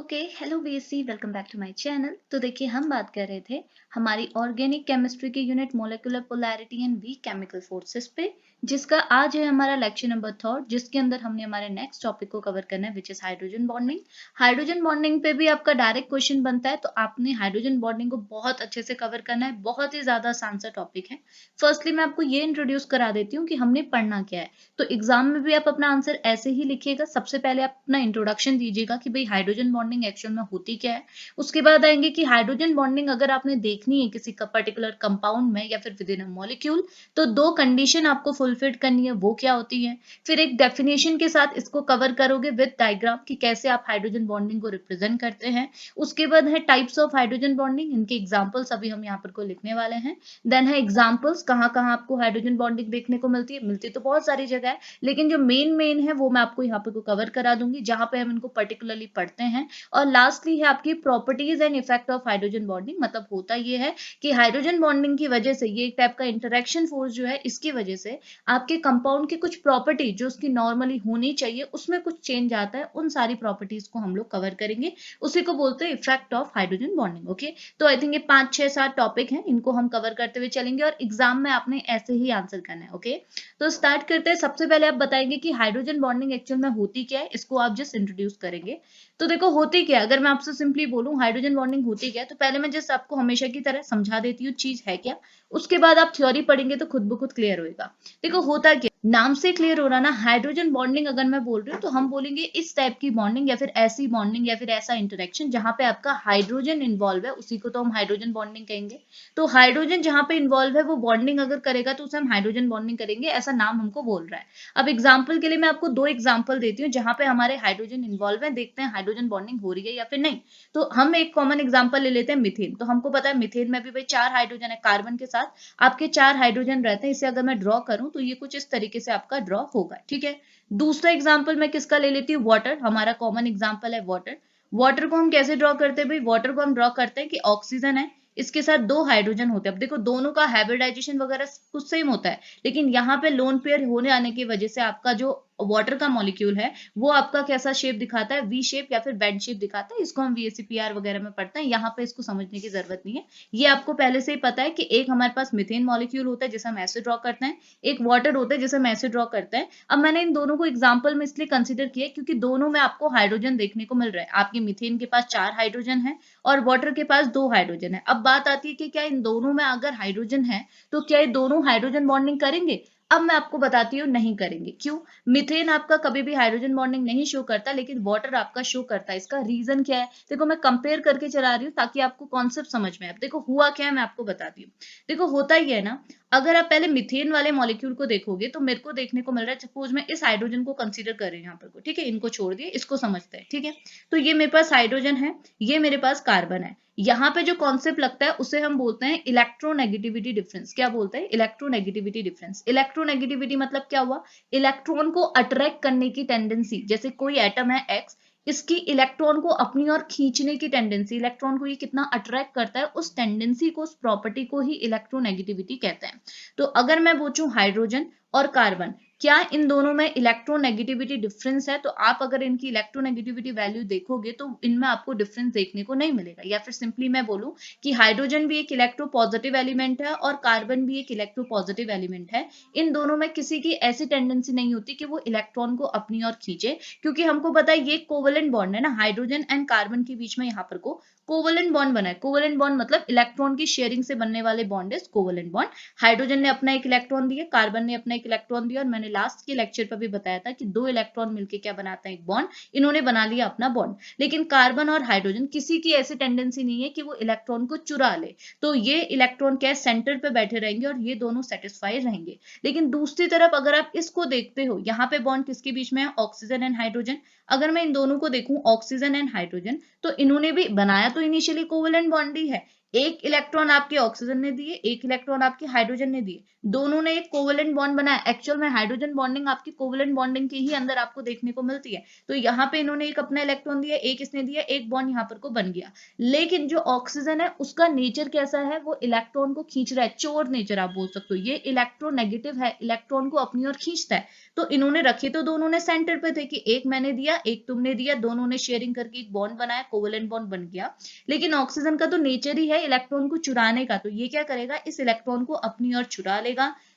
Okay hello BSc welcome back to my channel. तो देखिए हम बात कर रहे थे हमारी ऑर्गेनिक केमिस्ट्री के unit molecular polarity and weak chemical forces पे, जिसका आज है हमारा लेक्चर नंबर 3 जिसके अंदर हमने हमारे नेक्स्ट टॉपिक को कवर करना है which is hydrogen bonding. Hydrogen bonding पे भी आपका डायरेक्ट क्वेश्चन बनता है, तो आपने हाइड्रोजन बॉन्डिंग को बहुत अच्छे से कवर करना है। बहुत ही ज्यादा आसान सा टॉपिक है। फर्स्टली मैं आपको ये इंट्रोड्यूस करा देती हूँ कि हमने पढ़ना क्या है। तो एग्जाम में भी आप अपना आंसर ऐसे ही लिखिएगा। सबसे पहले आप अपना इंट्रोडक्शन दीजिएगा कि भाई हाइड्रोजन बॉन्डिंग एक्चुअल में होती क्या है। उसके बाद आएंगे कि हाइड्रोजन बॉन्डिंग अगर आपने देखनी है किसी का पर्टिकुलर कंपाउंड में या फिर विद इन अ मॉलिक्यूल, तो दो कंडीशन आपको फुलफिल करनी है, वो क्या होती है। फिर एक डेफिनेशन के साथ इसको कवर करोगे विद डायग्राम कि कैसे आप हाइड्रोजन बॉन्डिंग को रिप्रेजेंट करते हैं। उसके बाद है टाइप्स ऑफ हाइड्रोजन बॉन्डिंग, इनके एग्जांपल्स अभी हम यहाँ पर को लिखने वाले हैं। देन है एग्जांपल्स, कहाँ कहाँ आपको हाइड्रोजन बॉन्डिंग देखने को मिलती है। मिलती तो बहुत सारी जगह है, लेकिन जो मेन है वो मैं आपको यहाँ पे को कवर करा दूंगी जहां पे हम इनको पर्टिकुलरली पढ़ते हैं। और लास्टली है आपकी properties and effect of hydrogen bonding. मतलब होता ये है कि हाइड्रोजन बॉन्डिंग की वजह से, ये एक टाइप का इंटरेक्शन फोर्स जो है, इसकी वजह से आपके कंपाउंड की कुछ प्रॉपर्टी जो उसकी नॉर्मली होनी चाहिए उसमें कुछ चेंज आता है। उन सारी प्रॉपर्टीज को हम लोग कवर करेंगे, उसी को बोलते हैं effect of hydrogen bonding. Okay, तो आई थिंक ये 5 6 7 टॉपिक हैं, इनको हम कवर करते हुए चलेंगे और एग्जाम में आपने ऐसे ही आंसर करना है। ओके, तो स्टार्ट करते हैं। सबसे पहले आप बताएंगे कि हाइड्रोजन बॉन्डिंग एक्चुअल में होती क्या है, इसको आप जस्ट इंट्रोड्यूस करेंगे। तो देखो होती क्या है, अगर मैं आपसे सिंपली बोलूं हाइड्रोजन बॉन्डिंग होती क्या है, तो पहले मैं जस्ट आपको हमेशा की तरह समझा देती हूँ चीज है क्या। उसके बाद आप थ्योरी पढ़ेंगे तो खुद ब खुद क्लियर होगा। देखो होता क्या, नाम से क्लियर हो रहा ना, हाइड्रोजन बॉन्डिंग अगर मैं बोल रही हूँ तो हम बोलेंगे इस टाइप की बॉन्डिंग या फिर ऐसी बॉन्डिंग या फिर ऐसा इंटरेक्शन जहां पे आपका हाइड्रोजन इन्वॉल्व है, उसी को तो हम हाइड्रोजन बॉन्डिंग कहेंगे। तो हाइड्रोजन जहां पे इन्वॉल्व है वो बॉन्डिंग अगर करेगा तो उसे हम हाइड्रोजन बॉन्डिंग करेंगे, ऐसा नाम हमको बोल रहा है। अब एग्जाम्पल के लिए मैं आपको 2 एग्जाम्पल देती हूँ जहां पे हमारे हाइड्रोजन इन्वॉल्व है, देखते हैं हाइड्रोजन बॉन्डिंग हो रही है या फिर नहीं। तो हम एक कॉमन एग्जाम्पल ले लेते हैं मिथेन। तो हमको पता है मिथेन में भी भाई 4 हाइड्रोजन है, कार्बन के साथ आपके 4 हाइड्रोजन रहते हैं। इसे अगर मैं ड्रॉ करूं तो ये कुछ इस तरीके से आपका ड्रॉ होगा। ठीक है, दूसरा एग्जाम्पल मैं किसका ले लेती हूँ, वाटर। हमारा कॉमन एग्जाम्पल है वाटर। वाटर को हम कैसे ड्रॉ करते हैं भाई, वाटर को हम ड्रॉ करते हैं कि ऑक्सीजन है, इसके साथ 2 हाइड्रोजन होते हैं। अब देखो दोनों का हाइब्रिडाइजेशन वगैरह कुछ सेम होता है, लेकिन यहाँ पे लोन पेयर होने आने की वजह से आपका जो वाटर का मॉलिक्यूल है वो आपका कैसा शेप दिखाता है, वी शेप या फिर बेंड शेप दिखाता है। इसको हम VACPR वगैरह में पढ़ते हैं, यहाँ पे इसको समझने की जरूरत नहीं है। ये आपको पहले से ही पता है कि एक हमारे पास मिथेन मॉलिक्यूल होता है जिसे हम ऐसे ड्रॉ करते हैं, एक वाटर होता है जिसे हम ऐसे ड्रॉ करते हैं। अब मैंने इन दोनों को एग्जाम्पल में इसलिए कंसिडर किया क्योंकि दोनों में आपको हाइड्रोजन देखने को मिल रहा है। आपके मिथेन के पास 4 हाइड्रोजन है और वाटर के पास 2 हाइड्रोजन है। अब बात आती है कि क्या इन दोनों में अगर हाइड्रोजन है तो क्या ये दोनों हाइड्रोजन बॉन्डिंग करेंगे। अब मैं आपको बताती हूँ नहीं करेंगे। क्यों, मिथेन आपका कभी भी हाइड्रोजन बॉन्डिंग नहीं शो करता, लेकिन वाटर आपका शो करता है। इसका रीजन क्या है, देखो मैं कंपेयर करके चला रही हूँ ताकि आपको कॉन्सेप्ट समझ में आए। अब देखो हुआ क्या है मैं आपको बताती हूँ। देखो होता ही है ना, अगर आप पहले मिथेन वाले मॉलिक्यूल को देखोगे तो मेरे को देखने को मिल रहा है, सपोज मैं इस हाइड्रोजन को कंसीडर कर रही हूँ यहाँ पर को, ठीक है, इनको छोड़ दिए, इसको समझते हैं। ठीक है, तो ये मेरे पास हाइड्रोजन है, ये मेरे पास कार्बन है। यहाँ पे जो कॉन्सेप्ट लगता है उसे हम बोलते हैं इलेक्ट्रोनेगेटिविटी डिफरेंस। क्या बोलते हैं, इलेक्ट्रोनेगेटिविटी डिफरेंस। इलेक्ट्रोनेगेटिविटी मतलब क्या हुआ, इलेक्ट्रॉन को अट्रैक्ट करने की टेंडेंसी। जैसे कोई एटम है एक्स, इसकी इलेक्ट्रॉन को अपनी ओर खींचने की टेंडेंसी, इलेक्ट्रॉन को ये कितना अट्रैक्ट करता है, उस टेंडेंसी को, उस प्रॉपर्टी को ही इलेक्ट्रोनेगेटिविटी कहते हैं। तो अगर मैं पूछूं हाइड्रोजन और कार्बन, क्या इन दोनों में इलेक्ट्रोनेगेटिविटी डिफरेंस है, तो आप अगर इनकी इलेक्ट्रोनेगेटिविटी वैल्यू देखोगे तो इनमें आपको डिफरेंस देखने को नहीं मिलेगा। या फिर सिंपली मैं बोलूं कि हाइड्रोजन भी एक इलेक्ट्रोपॉजिटिव एलिमेंट है और कार्बन भी एक इलेक्ट्रोपॉजिटिव एलिमेंट है। इन दोनों में किसी की ऐसी टेंडेंसी नहीं होती कि वो इलेक्ट्रॉन को अपनी ओर खींचे, क्योंकि हमको पता है ये कोवेलेंट बॉन्ड है ना, हाइड्रोजन एंड कार्बन के बीच में यहाँ पर को कोवेलेंट बॉन्ड बना है। कोवेलेंट बॉन्ड मतलब इलेक्ट्रॉन की शेयरिंग से बनने वाले बॉन्ड है कोवेलेंट बॉन्ड। हाइड्रोजन ने अपना एक इलेक्ट्रॉन दिया, कार्बन ने अपना एक इलेक्ट्रॉन दिया, और मैंने लास्ट के लेक्चर पर भी बताया था कि 2 इलेक्ट्रॉन मिलकर क्या बनाते हैं, एक बॉन्ड। इन्होंने बना लिया अपना बॉन्ड। लेकिन कार्बन और हाइड्रोजन किसी की ऐसी टेंडेंसी नहीं है कि वो इलेक्ट्रॉन को चुरा ले। तो ये इलेक्ट्रॉन क्या सेंटर पे बैठे रहेंगे और ये दोनों सेटिस्फाई रहेंगे। लेकिन दूसरी तरफ अगर आप इसको देखते हो, यहाँ पे बॉन्ड किसके बीच में है, ऑक्सीजन एंड हाइड्रोजन। अगर मैं इन दोनों को देखूं, ऑक्सीजन एंड हाइड्रोजन, तो इन्होंने भी बनाया तो इनिशियली कोवेलेंट बॉन्ड ही है। एक इलेक्ट्रॉन आपके ऑक्सीजन ने दिए, एक इलेक्ट्रॉन आपके हाइड्रोजन ने दिए, दोनों ने एक कोवेलेंट बॉन्ड बनाया। एक्चुअल में हाइड्रोजन बॉन्डिंग आपकी कोवेलेंट बॉन्डिंग के ही अंदर आपको देखने को मिलती है। तो यहाँ पे इन्होंने एक अपना इलेक्ट्रॉन दिया, एक इसने दिया, एक बॉन्ड यहाँ पर को बन गया। लेकिन जो ऑक्सीजन है उसका नेचर कैसा है, वो इलेक्ट्रॉन को खींच रहा है, चोर नेचर आप बोल सकते हो। ये इलेक्ट्रोनेगेटिव है, इलेक्ट्रॉन को अपनी ओर खींचता है। तो इन्होंने रखे तो दोनों ने सेंटर पे थे कि एक मैंने दिया, एक तुमने दिया, दोनों ने शेयरिंग करके एक बॉन्ड बनाया, कोवेलेंट बॉन्ड बन गया। लेकिन ऑक्सीजन का तो नेचर ही है इलेक्ट्रॉन को चुराने का। तो ये क्या करेगा, इस इलेक्ट्रॉन को अपनी ओर चुरा लेगा।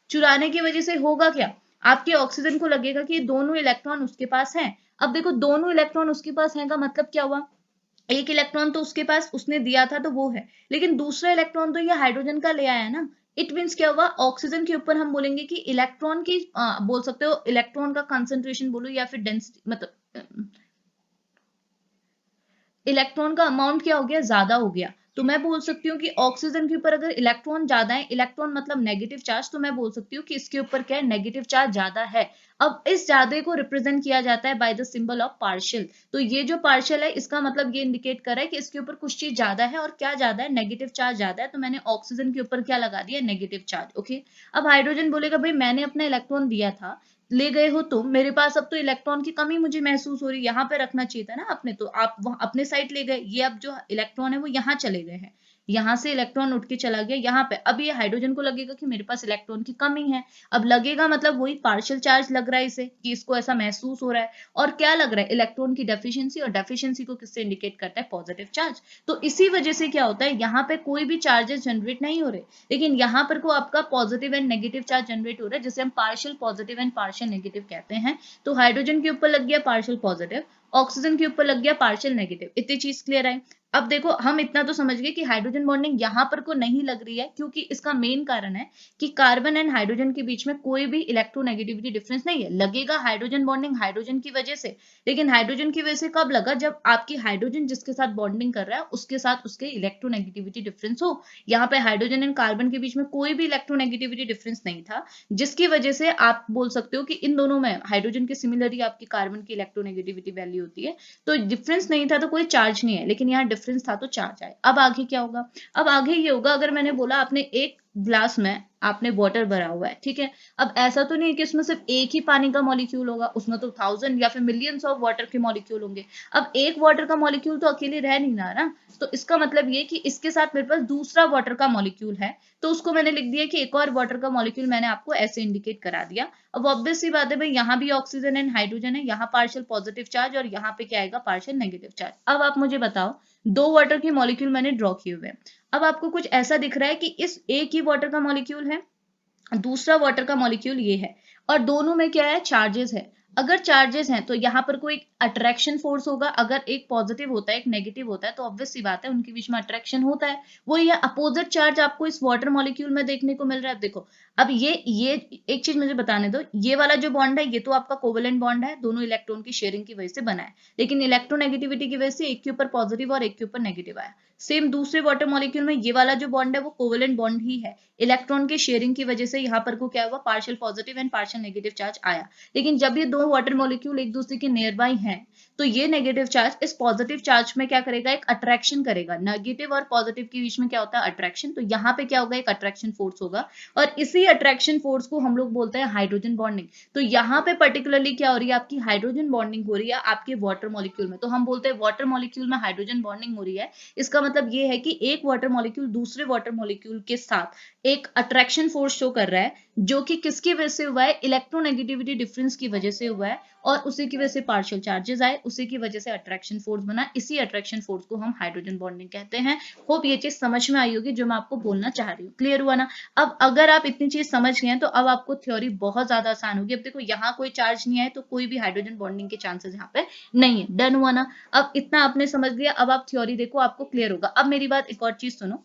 चुराने की वजह से होगा क्या, आपके ऑक्सीजन को लगेगा कि दोनों इलेक्ट्रॉन उसके पास हैं। अब देखो दोनों इलेक्ट्रॉन उसके पास हैं का मतलब क्या हुआ, एक इलेक्ट्रॉन तो उसके पास उसने दिया था तो वो है, लेकिन दूसरा इलेक्ट्रॉन तो ये हाइड्रोजन का ले आया ना। इट मीन्स क्या हुआ, ऑक्सीजन के ऊपर हम बोलेंगे कि इलेक्ट्रॉन की बोल सकते हो इलेक्ट्रॉन का कंसंट्रेशन बोलो या फिर डेंसिटी, मतलब इलेक्ट्रॉन का अमाउंट क्या हो गया, ज्यादा हो गया। तो मैं बोल सकती हूँ कि ऑक्सीजन के ऊपर अगर इलेक्ट्रॉन ज्यादा है, इलेक्ट्रॉन मतलब नेगेटिव चार्ज, तो मैं बोल सकती हूँ कि इसके ऊपर क्या है, नेगेटिव चार्ज ज्यादा है। अब इस ज्यादा को रिप्रेजेंट किया जाता है by the symbol of partial. तो ये जो पार्शियल है इसका मतलब ये इंडिकेट कर रहा है कि इसके ऊपर कुछ चीज ज्यादा है, और क्या ज्यादा है, नेगेटिव चार्ज ज्यादा है। तो मैंने ऑक्सीजन के ऊपर क्या लगा दिया, नेगेटिव चार्ज। ओके, अब हाइड्रोजन बोलेगा भाई मैंने अपना इलेक्ट्रॉन दिया था, ले गए हो तुम, मेरे पास अब तो इलेक्ट्रॉन की कमी मुझे महसूस हो रही है, यहाँ पे रखना चाहिए था ना आपने, तो आप वहां अपने साइड ले गए, ये अब जो इलेक्ट्रॉन है वो यहाँ चले गए हैं, यहाँ से इलेक्ट्रॉन उठ के चला गया यहाँ पे। अब ये हाइड्रोजन को लगेगा कि मेरे पास इलेक्ट्रॉन की कमी है। अब लगेगा मतलब वही पार्शियल चार्ज लग रहा है इसे, कि इसको ऐसा महसूस हो रहा है। और क्या लग रहा है, इलेक्ट्रॉन की डेफिशिएंसी, और डेफिशिएंसी को किससे इंडिकेट करता है, पॉजिटिव चार्ज। तो इसी वजह से क्या होता है, यहाँ पे कोई भी चार्जेस जनरेट नहीं हो रहे, लेकिन यहाँ पर को आपका positive and negative charge generate हो रहा है, जिसे हम partial positive and partial negative कहते हैं। तो हाइड्रोजन के ऊपर लग गया पार्शियल पॉजिटिव, ऑक्सीजन के ऊपर लग गया पार्शियल नेगेटिव। इतनी चीज क्लियर है। अब देखो हम इतना तो समझ गए कि हाइड्रोजन बॉन्डिंग यहाँ पर को नहीं लग रही है, क्योंकि इसका मेन कारण है कि कार्बन एंड हाइड्रोजन के बीच में कोई भी इलेक्ट्रोनेगेटिविटी डिफरेंस नहीं है। लगेगा हाइड्रोजन बॉन्डिंग हाइड्रोजन की वजह से, लेकिन हाइड्रोजन की वजह से कब लगा, जब आपकी हाइड्रोजन जिसके साथ बॉन्डिंग कर रहा है उसके साथ उसके इलेक्ट्रोनेगेटिविटी डिफरेंस हो। यहाँ पे हाइड्रोजन एंड कार्बन के बीच में कोई भी इलेक्ट्रोनेगेटिविटी डिफरेंस नहीं था, जिसकी वजह से आप बोल सकते हो कि इन दोनों में हाइड्रोजन के सिमिलर ही आपकी कार्बन की इलेक्ट्रोनेगेटिविटी वैल्यू होती है। तो डिफरेंस नहीं था तो कोई चार्ज नहीं है, लेकिन यहाँ डिफरेंस था तो चार्ज आए। अब आगे क्या होगा, अब आगे ये होगा, अगर मैंने बोला आपने एक ग्लास में आपने वाटर भरा हुआ है, ठीक है। अब ऐसा तो नहीं है कि उसमें सिर्फ एक ही पानी का मॉलिक्यूल होगा, उसमें तो 1000 या फिर मिलियंस ऑफ वाटर के मॉलिक्यूल होंगे। अब एक वाटर का मॉलिक्यूल तो अकेले रह नहीं ना, तो इसका मतलब ये कि इसके साथ मेरे पास दूसरा वाटर का मॉलिक्यूल है, तो उसको मैंने लिख दिया कि एक और वाटर का मॉलिक्यूल मैंने आपको ऐसे इंडिकेट करा दिया। अब ऑब्वियस सी बात है भाई, यहाँ भी ऑक्सीजन एंड हाइड्रोजन है, यहाँ पार्शियल पॉजिटिव चार्ज और यहाँ पे क्या आएगा, पार्शियल नेगेटिव चार्ज। अब आप मुझे बताओ, दो वाटर के मॉलिक्यूल मैंने ड्रॉ किए हुए हैं। अब आपको कुछ ऐसा दिख रहा है कि इस एक ही वाटर का मॉलिक्यूल है, दूसरा वाटर का मॉलिक्यूल ये है, और दोनों में क्या है, चार्जेस है। अगर चार्जेस हैं तो यहाँ पर कोई अट्रैक्शन फोर्स होगा, अगर एक पॉजिटिव होता है एक नेगेटिव होता है तो ऑब्वियस सी बात है उनके बीच में अट्रैक्शन होता है। वो ये अपोजिट चार्ज आपको इस वाटर मॉलिक्यूल में देखने को मिल रहा है। देखो अब ये एक चीज मुझे बताने दो, ये वाला जो बॉन्ड है ये तो आपका कोवेलेंट बॉन्ड है, दोनों इलेक्ट्रॉन की शेयरिंग की वजह से बना है, लेकिन इलेक्ट्रोनेगेटिविटी की वजह से एक के ऊपर पॉजिटिव और एक के ऊपर नेगेटिव आया। सेम दूसरे वाटर मॉलिक्यूल में ये वाला जो बॉन्ड है वो कोवेलेंट बॉन्ड ही है, इलेक्ट्रॉन के शेयरिंग की वजह से यहाँ पर को क्या हुआ, partial positive and partial negative charge आया। लेकिन जब ये दो वाटर मॉलिक्यूल एक दूसरे के नियर बाय हैं, तो ये नेगेटिव चार्ज इस पॉजिटिव चार्ज में क्या करेगा, एक अट्रैक्शन करेगा। नेगेटिव और पॉजिटिव के बीच में क्या होता है, अट्रैक्शन। तो यहाँ पे क्या होगा, एक अट्रैक्शन फोर्स होगा, और इसी अट्रैक्शन फोर्स को हम लोग बोलते हैं हाइड्रोजन बॉन्डिंग। तो यहाँ पे पर्टिकुलरली क्या हो रही है, आपकी हाइड्रोजन बॉन्डिंग हो रही है आपके वाटर मॉलिक्यूल में। तो हम बोलते हैं वाटर मॉलिक्यूल में हाइड्रोजन बॉन्डिंग हो रही है। इसका मतलब ये है कि एक वाटर मॉलिक्यूल दूसरे वाटर मॉलिक्यूल के साथ एक अट्रैक्शन फोर्स शो कर रहा है, जो कि किसकी वजह से हुआ है, इलेक्ट्रोनेगेटिविटी डिफरेंस की वजह से हुआ है, और उसी की वजह से पार्शियल चार्जेस आए, उसी की वजह से अट्रैक्शन फोर्स बना। इसी अट्रैक्शन फोर्स को हम हाइड्रोजन बॉन्डिंग कहते हैं। होप ये चीज समझ में आई होगी जो मैं आपको बोलना चाह रही हूँ। क्लियर हुआ ना। अब अगर आप इतनी चीज समझ गए हैं तो अब आपको थ्योरी बहुत ज्यादा आसान होगी। अब देखो यहाँ कोई चार्ज नहीं है तो कोई भी हाइड्रोजन बॉन्डिंग के चांसेस यहाँ पे नहीं है। डन हुआ ना। अब इतना आपने समझ लिया, अब आप थ्योरी देखो, आपको क्लियर होगा। अब मेरी बात एक और चीज सुनो,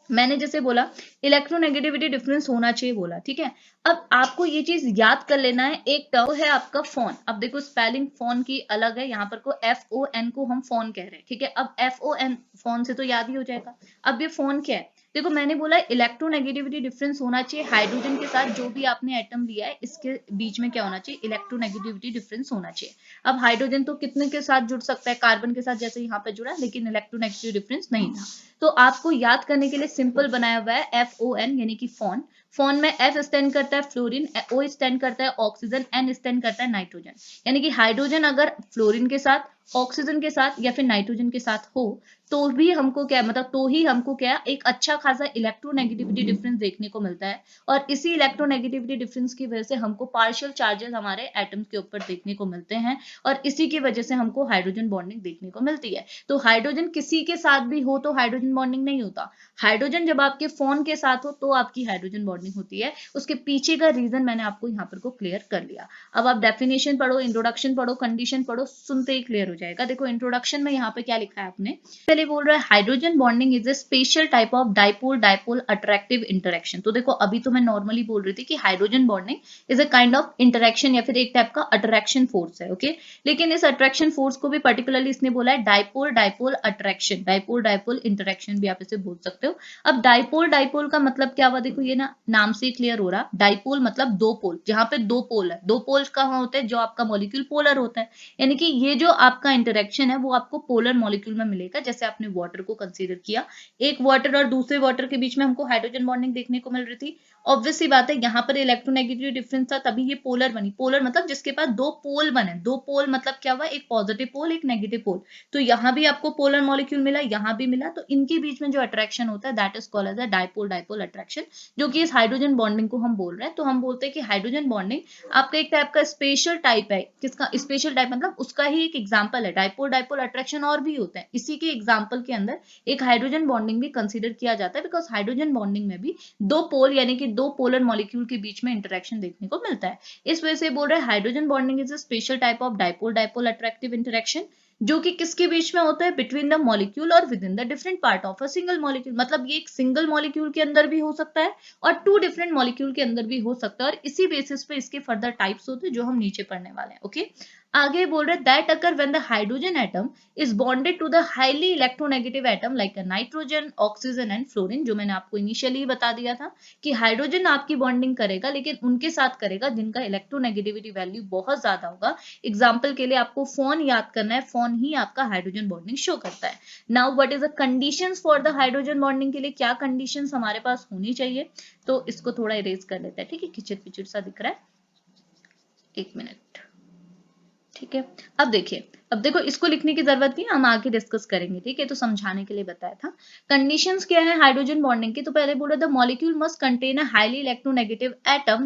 मैंने जैसे बोला इलेक्ट्रोनेगेटिविटी डिफरेंस होना चाहिए बोला, ठीक है। अब आपको ये चीज याद कर लेना है, एक टर्म है आपका फोन। अब देखो स्पेलिंग फोन की अलग है, यहाँ पर को FON को हम फोन कह रहे हैं, ठीक है। अब FON फोन से तो याद ही हो जाएगा। अब ये फोन क्या है, देखो मैंने बोला इलेक्ट्रोनेगेटिविटी डिफरेंस होना चाहिए हाइड्रोजन के साथ, जो भी आपने एटम लिया है इसके बीच में क्या होना चाहिए, इलेक्ट्रोनेगेटिविटी डिफरेंस होना चाहिए। अब हाइड्रोजन तो कितने के साथ जुड़ सकता है, कार्बन के साथ जैसे यहाँ पे जुड़ा, लेकिन इलेक्ट्रोनेगेटिव डिफरेंस नहीं था। तो आपको याद करने के लिए सिंपल बनाया हुआ है FON यानी कि फॉन। फॉन में F स्टैंड करता है फ्लोरीन, O स्टैंड करता है ऑक्सीजन, N स्टैंड करता है नाइट्रोजन। यानी कि हाइड्रोजन अगर फ्लोरीन के साथ, ऑक्सीजन के साथ या फिर नाइट्रोजन के साथ हो तो भी हमको क्या, मतलब तो ही हमको क्या, एक अच्छा खासा इलेक्ट्रोनेगेटिविटी डिफरेंस देखने को मिलता है। और इसी इलेक्ट्रोनेगेटिविटी डिफरेंस की वजह से हमको पार्शियल चार्जेस हमारे एटम्स के ऊपर देखने को मिलते हैं, और इसी की वजह से हमको हाइड्रोजन बॉन्डिंग देखने को मिलती है। तो हाइड्रोजन किसी के साथ भी हो तो हाइड्रोजन बॉन्डिंग नहीं होता। हाइड्रोजन जब आपके फोन के साथ हो तो आपकी हाइड्रोजन बॉन्डिंग होती है। उसके पीछे का रीजन मैंने आपको यहाँ पर को क्लियर कर लिया। अब आप डेफिनेशन पढ़ो, इंट्रोडक्शन पढ़ो, कंडीशन पढ़ो, सुनते ही क्लियर हो जाएगा। देखो इंट्रोडक्शन में यहाँ पे क्या लिखा है आपने, पहले बोल रहा है hydrogen bonding is a special type of dipole dipole attractive interaction. तो देखो अभी तो मैं नॉर्मली बोल रही थी कि hydrogen bonding is a kind of interaction या फिर एक टाइप का अट्रैक्शन फोर्स है, ओके। लेकिन इस अट्रैक्शन फोर्स को भी पर्टिकुलरली इसने बोला है dipole dipole attraction, dipole dipole interaction भी आप इसे बोल सकते हो। अब डाइपोल डाइपोल का मतलब क्या हुआ, देखो ये ना नाम से क्लियर हो रहा, डाइपोल मतलब दो पोल, जहां पे दो पोल है। दो पोल कहाँ होते हैं, जो आपका मॉलिक्यूल पोलर होता है। यानी कि ये जो आपका इंटरेक्शन है वो आपको पोलर मॉलिक्यूल में मिलेगा। जैसे आपने वाटर को कंसीडर किया, एक वाटर और दूसरे वाटर के बीच में हमको हाइड्रोजन बॉन्डिंग देखने को मिल रही थी। ऑब्वियस सी बात है, यहाँ पर इलेक्ट्रोनेगेटिव डिफरेंस था तभी ये पोलर बनी। पोलर मतलब जिसके पास दो पोल बने, दो पोल मतलब क्या हुआ, एक पॉजिटिव पोल एक नेगेटिव पोल। तो यहाँ भी आपको पोलर मॉलिक्यूल मिला, यहाँ भी मिला, तो इनके बीच में जो अट्रैक्शन होता है that is called as a dipole dipole attraction, जो कि इस हाइड्रोजन बॉन्डिंग को हम बोल रहे हैं। तो हम बोलते हैं कि हाइड्रोजन बॉन्डिंग आपका एक टाइप का स्पेशल टाइप है। किसका स्पेशल टाइप, मतलब उसका ही एक एग्जांपल है। डाइपोल डाइपोल अट्रैक्शन और भी होते हैं, इसी के एग्जांपल के अंदर एक हाइड्रोजन बॉन्डिंग भी कंसीडर किया जाता है, बिकॉज हाइड्रोजन बॉन्डिंग में भी दो पोल यानी कि दो पोलर मॉलिक्यूल के बीच में इंटरेक्शन देखने को मिलता है। इस वजह से बोल रहे हैं hydrogen bonding is a special type of dipole dipole attractive interaction, जो कि किसके बीच में होता है, बिटवीन द मॉलिक्यूल और with in the different part of a single molecule. मतलब ये एक सिंगल मॉलिक्यूल के अंदर भी हो सकता है और टू डिफरेंट मॉलिक्यूल के अंदर भी हो सकता है, और इसी बेसिस पे इसके फर्दर टाइप्स होते हैं जो हम नीचे पढ़ने वाले हैं, ओके। आगे बोल रहे that occur when the hydrogen atom is bonded to the highly electronegative atom like nitrogen oxygen and fluorine, जो मैंने आपको इनिशियली बता दिया था कि हाइड्रोजन आपकी बॉन्डिंग करेगा, लेकिन उनके साथ करेगा जिनका इलेक्ट्रोनेगेटिविटी वैल्यू बहुत ज्यादा होगा। एग्जाम्पल के लिए आपको फोन याद करना है, फोन ही आपका हाइड्रोजन बॉन्डिंग शो करता है। Now what is the conditions for the hydrogen bonding के लिए क्या कंडीशंस हमारे पास होनी चाहिए, तो इसको थोड़ा इरेज कर लेते हैं, ठीक है। खिचड़ पिचड़ सा दिख रहा है, एक मिनट, ठीक है। अब देखिए, अब देखो इसको लिखने की जरूरत नहीं, हम आगे डिस्कस करेंगे, ठीक है। तो समझाने के लिए बताया था। कंडीशंस क्या है हाइड्रोजन बॉन्डिंग की, तो पहले बोला the molecule must contain a highly electronegative atom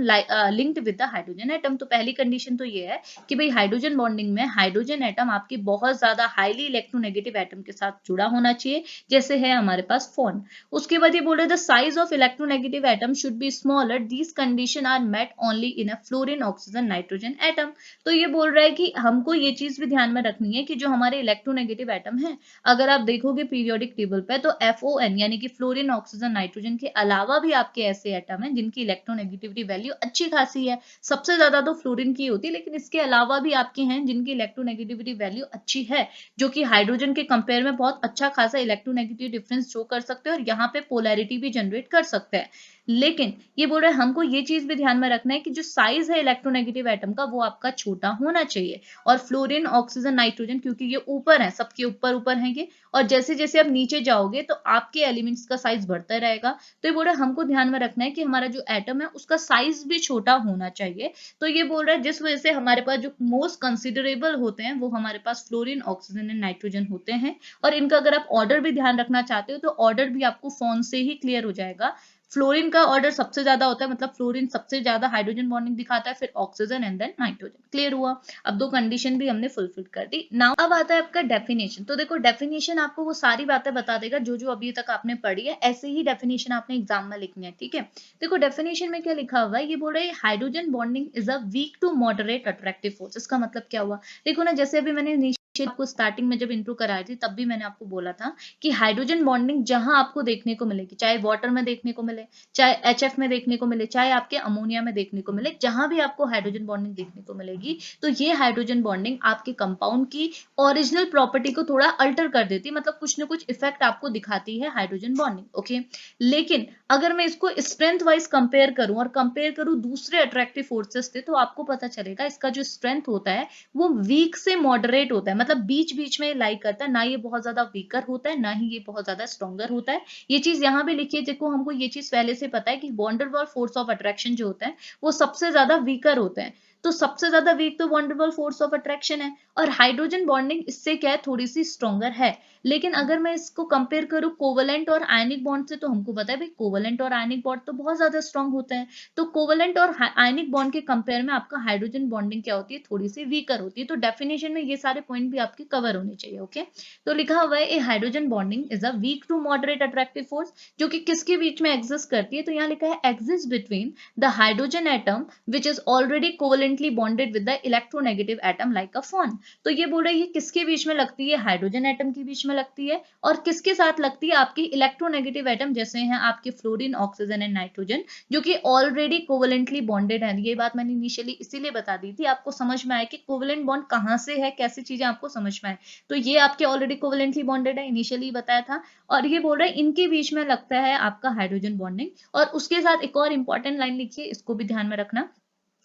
linked with the hydrogen atom. तो पहली कंडीशन तो ये है कि भाई हाइड्रोजन बॉन्डिंग में हाइड्रोजन एटम आपकी बहुत ज्यादा हाईली इलेक्ट्रोनेगेटिव एटम के साथ जुड़ा होना चाहिए, जैसे है हमारे पास फोन। उसके बाद ये बोल रहे the size of electronegative atom should be smaller, these condition are met only in a fluorine oxygen nitrogen atom. तो ये बोल रहा है कि हमको ये चीज भी ध्यान में रखनी है कि जो हमारे इलेक्ट्रोनेगेटिव एटम है, अगर आप देखोगे पीरियोडिक टेबल पे तो FON यानी कि फ्लोरीन ऑक्सीजन नाइट्रोजन के अलावा भी आपके ऐसे एटम हैं जिनकी इलेक्ट्रोनेगेटिविटी वैल्यू अच्छी खासी है। सबसे ज्यादा तो फ्लोरीन की होती है, लेकिन इसके अलावा भी आपके हैं जिनकी इलेक्ट्रोनेगेटिविटी वैल्यू अच्छी है, जो कि हाइड्रोजन के कंपेयर में बहुत अच्छा खासा इलेक्ट्रोनेगेटिव डिफरेंस शो कर सकते हैं और यहाँ पे पोलैरिटी भी जनरेट कर सकते हैं। लेकिन ये बोल रहे हैं हमको ये चीज भी ध्यान में रखना है कि जो साइज है इलेक्ट्रोनेगेटिव एटम का वो आपका छोटा होना चाहिए। और फ्लोरीन ऑक्सीजन नाइट्रोजन क्योंकि ये ऊपर है, सबके ऊपर ऊपर है, और जैसे जैसे आप नीचे जाओगे तो आपके एलिमेंट्स का साइज बढ़ता रहेगा। तो ये बोल रहा है हमको ध्यान में रखना है कि हमारा जो एटम है उसका साइज भी छोटा होना चाहिए। तो ये बोल रहा है जिस वजह से हमारे पास जो मोस्ट कंसिडरेबल होते हैं वो हमारे पास फ्लोरीन ऑक्सीजन एंड नाइट्रोजन होते हैं। और इनका अगर आप ऑर्डर भी ध्यान रखना चाहते हो तो ऑर्डर भी आपको फोन से ही क्लियर हो जाएगा। फ्लोरीन का ऑर्डर सबसे ज्यादा होता है, मतलब फ्लोरीन सबसे ज्यादा हाइड्रोजन बॉन्डिंग दिखाता है, फिर oxygen and then nitrogen. Clear हुआ। अब दो कंडीशन भी हमने फुलफिल कर दी। नाउ अब आता है आपका डेफिनेशन। तो देखो डेफिनेशन आपको वो सारी बातें बता देगा जो जो अभी तक आपने पढ़ी है, ऐसे ही डेफिनेशन आपने एग्जाम में लिखनी है, ठीक है। देखो डेफिनेशन में क्या लिखा हुआ है, ये बोल रहे हैं hydrogen bonding is a weak to moderate attractive force. इसका मतलब क्या हुआ, देखो ना, जैसे अभी मैंने आपको स्टार्टिंग में जब इंट्रो कराई थी तब भी मैंने आपको बोला था कि हाइड्रोजन बॉन्डिंग जहां आपको देखने को मिलेगी, चाहे वाटर में देखने को मिले, चाहे HF में देखने को मिले, चाहे आपके अमोनिया में देखने को मिले, जहां भी आपको हाइड्रोजन बॉन्डिंग देखने को मिलेगी, तो ये हाइड्रोजन बॉन्डिंग आपके कंपाउंड की ओरिजिनल प्रॉपर्टी को थोड़ा अल्टर कर देती है, मतलब कुछ ना कुछ इफेक्ट आपको दिखाती है हाइड्रोजन बॉन्डिंग। ओके, लेकिन अगर मैं इसको स्ट्रेंथ वाइज कंपेयर करूं और कंपेयर करूं दूसरे अट्रैक्टिव फोर्सेस से, तो आपको पता चलेगा इसका जो स्ट्रेंथ होता है वो वीक से मॉडरेट होता है, मतलब बीच बीच में लाई करता है, ना ये बहुत ज्यादा वीकर होता है ना ही ये बहुत ज्यादा स्ट्रॉन्गर होता है। ये चीज यहाँ भी लिखी है, देखो हमको ये चीज पहले से पता है कि van der Waals force of attraction जो होता है वो सबसे ज्यादा वीकर होता है, तो सबसे ज्यादा वीक तो van der Waals force of attraction है, और हाइड्रोजन बॉन्डिंग इससे क्या है, थोड़ी सी स्ट्रॉन्गर है। लेकिन अगर मैं इसको कंपेयर करूं कोवलेंट और आयनिक बॉन्ड से, तो हमको पता है भाई कोवलेंट और आयनिक बॉन्ड तो बहुत ज्यादा स्ट्रॉन्ग होता है, तो कोवलेंट और आयनिक बॉन्ड के कंपेयर में आपका हाइड्रोजन बॉन्डिंग क्या होती है, थोड़ी सी वीकर होती है। तो डेफिनेशन में ये सारे पॉइंट भी आपके कवर होने चाहिए। ओके, तो लिखा हुआ है a hydrogen bonding is a weak to moderate attractive force, जो कि किसके बीच में एग्जिस्ट करती है, तो यहाँ लिखा है exist between the hydrogen atom which is already covalently bonded with the electronegative atom like a FON. तो ये बोल रहा है ये किसके बीच में लगती है, हाइड्रोजन एटम के बीच में लगती है, और किसके साथ लगती है, आपके इलेक्ट्रोनेगेटिव एटम जैसे हैं आपके फ्लोरीन, ऑक्सीजन एंड नाइट्रोजन, जो कि ऑलरेडी कोवलेंटली बॉन्डेड है। ये बात मैंने इनिशियली इसीलिए बता दी थी, आपको समझ में आए कि कोवलेंट बॉन्ड कहां से है, कैसी चीजें आपको समझ में आए, तो ये आपके ऑलरेडी कोवलेंटली बॉन्डेड है, इनिशियली बताया था। और ये बोल रहा है इनके बीच में लगता है आपका हाइड्रोजन बॉन्डिंग, और उसके साथ एक और इंपॉर्टेंट लाइन लिखिए, इसको भी ध्यान में रखना,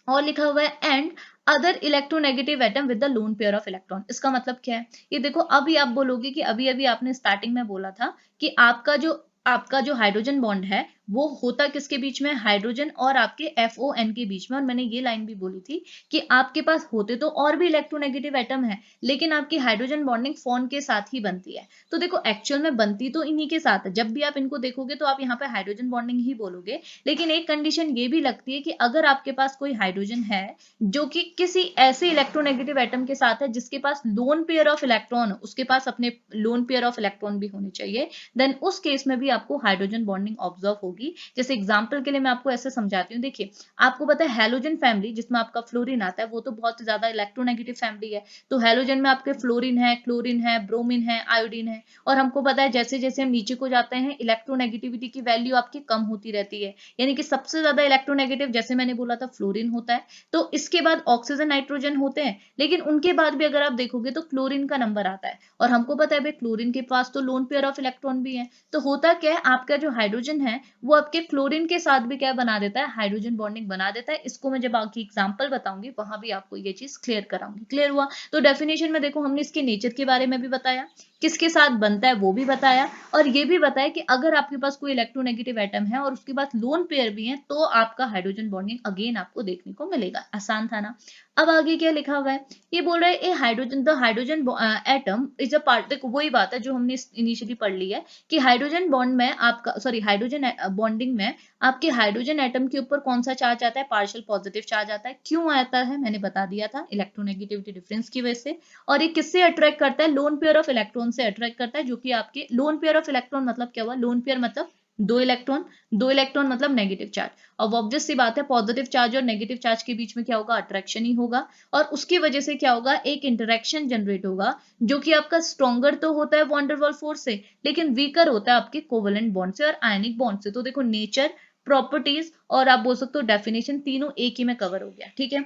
और लिखा हुआ है and other electronegative atom with the lone pair of electron. इसका मतलब क्या है, ये देखो अभी आप बोलोगे कि अभी अभी आपने स्टार्टिंग में बोला था कि आपका जो हाइड्रोजन बॉन्ड है वो होता किसके बीच में, हाइड्रोजन और आपके FON के बीच में, और मैंने ये लाइन भी बोली थी कि आपके पास होते तो और भी इलेक्ट्रोनेगेटिव एटम है, लेकिन आपकी हाइड्रोजन बॉन्डिंग फोन के साथ ही बनती है। तो देखो एक्चुअल में बनती तो इन्हीं के साथ है, जब भी आप इनको देखोगे तो आप यहाँ पे हाइड्रोजन बॉन्डिंग ही बोलोगे, लेकिन एक कंडीशन ये भी लगती है कि अगर आपके पास कोई हाइड्रोजन है जो कि किसी ऐसे इलेक्ट्रोनेगेटिव एटम के साथ है जिसके पास लोन पेयर ऑफ इलेक्ट्रॉन, उसके पास अपने लोन पेयर ऑफ इलेक्ट्रॉन भी होने चाहिए, देन उस केस में भी आपको हाइड्रोजन बॉन्डिंग ऑब्जर्व होगी। जैसे एग्जांपल के लिए मैं आपको ऐसे समझाती हूँ, देखिए आपको पता है हैलोजन फैमिली जिसमें आपका फ्लोरीन आता है वो तो बहुत ज्यादा इलेक्ट्रोनेगेटिव फैमिली है, तो हैलोजन में आपके फ्लोरीन है, क्लोरीन है, ब्रोमीन है, आयोडीन है, और हमको पता है जैसे जैसे हम नीचे को जाते हैं इलेक्ट्रोनेगेटिविटी की वैल्यू आपकी कम होती रहती है, यानी कि सबसे ज्यादा इलेक्ट्रोनेगेटिव जैसे मैंने बोला था फ्लोरीन होता है, तो इसके बाद ऑक्सीजन, नाइट्रोजन होते हैं, लेकिन उनके बाद भी अगर आप देखोगे तो क्लोरीन का नंबर आता है, और हमको पता है भाई क्लोरीन के पास तो लोन पेयर ऑफ इलेक्ट्रॉन भी है, तो होता क्या है आपका जो हाइड्रोजन है वो आपके क्लोरीन के साथ भी क्या बना देता है, हाइड्रोजन बॉन्डिंग बना देता है। इसको मैं जब आपकी एग्जांपल बताऊंगी वहां भी आपको ये चीज क्लियर कराऊंगी। क्लियर हुआ? तो डेफिनेशन में देखो हमने इसके नेचर के बारे में भी बताया, किसके साथ बनता है वो भी बताया, और ये भी बताया कि अगर आपके पास कोई इलेक्ट्रोनेगेटिव एटम है और उसके पास लोन पेयर भी है तो आपका हाइड्रोजन बॉन्डिंग अगेन आपको देखने को मिलेगा। आसान था ना? अब आगे क्या लिखा हुआ है, ये बोल रहा है a hydrogen, the hydrogen atom is a part, देखो वही बात है जो हमने इनिशियली पढ़ ली है कि हाइड्रोजन बॉन्ड में आपका हाइड्रोजन बॉन्डिंग में आपके हाइड्रोजन एटम के ऊपर कौन सा चार्ज आता है, पार्शियल पॉजिटिव चार्ज आता है। क्यों आता है मैंने बता दिया था, इलेक्ट्रोनेगेटिविटी डिफरेंस की वजह से। और ये किससे अट्रैक्ट करता है, लोन पेयर ऑफ इलेक्ट्रॉन से अट्रैक्ट करता है, जो कि आपके लोन पेयर ऑफ इलेक्ट्रॉन मतलब क्या हुआ, लोन पेयर मतलब दो इलेक्ट्रॉन मतलब नेगेटिव चार्ज। अब ऑब्वियस सी बात है पॉजिटिव चार्ज और नेगेटिव चार्ज के बीच में क्या होगा, अट्रैक्शन ही होगा, और उसकी वजह से क्या होगा, एक इंटरेक्शन जनरेट होगा जो कि आपका स्ट्रॉन्गर तो होता है वॉन डेर वाल फोर्स से, लेकिन वीकर होता है आपके कोवलेंट बॉन्ड से और आयनिक बॉन्ड से। तो देखो नेचर, प्रॉपर्टीज और आप बोल सकते हो डेफिनेशन, तीनों एक ही में कवर हो गया। ठीक है,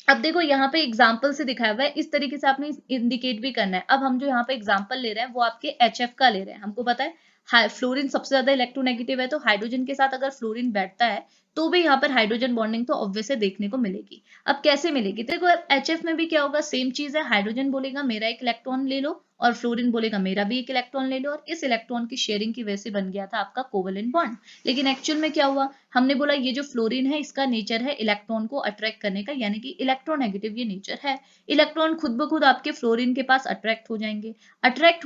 अब देखो यहाँ पे एग्जाम्पल से दिखाया हुआ है, इस तरीके से आपने इंडिकेट भी करना है। अब हम जो यहाँ पे एग्जाम्पल ले रहे हैं वो आपके HF का ले रहे हैं। हमको पता है फ्लोरीन सबसे ज्यादा इलेक्ट्रोनेगेटिव है, तो हाइड्रोजन के साथ अगर फ्लोरीन बैठता है तो भी यहाँ पर हाइड्रोजन बॉन्डिंग तो ऑब्वियस है देखने को मिलेगी। अब कैसे मिलेगी, देखो HF में भी क्या होगा, सेम चीज है, हाइड्रोजन बोलेगा मेरा एक इलेक्ट्रॉन ले लो, और फ्लोरीन बोलेगा मेरा भी एक इलेक्ट्रॉन ले लो, और इस इलेक्ट्रॉन की शेयरिंग की वजह से बन गया था आपका कोवेलेंट बॉन्ड। लेकिन एक्चुअल में क्या हुआ, हमने बोला ये जो फ्लोरीन है इसका नेचर है इलेक्ट्रॉन को अट्रैक्ट करने का, यानी कि इलेक्ट्रोनेगेटिव ये नेचर है। इलेक्ट्रॉन खुद ब खुद आपके फ्लोरीन के पास अट्रैक्ट हो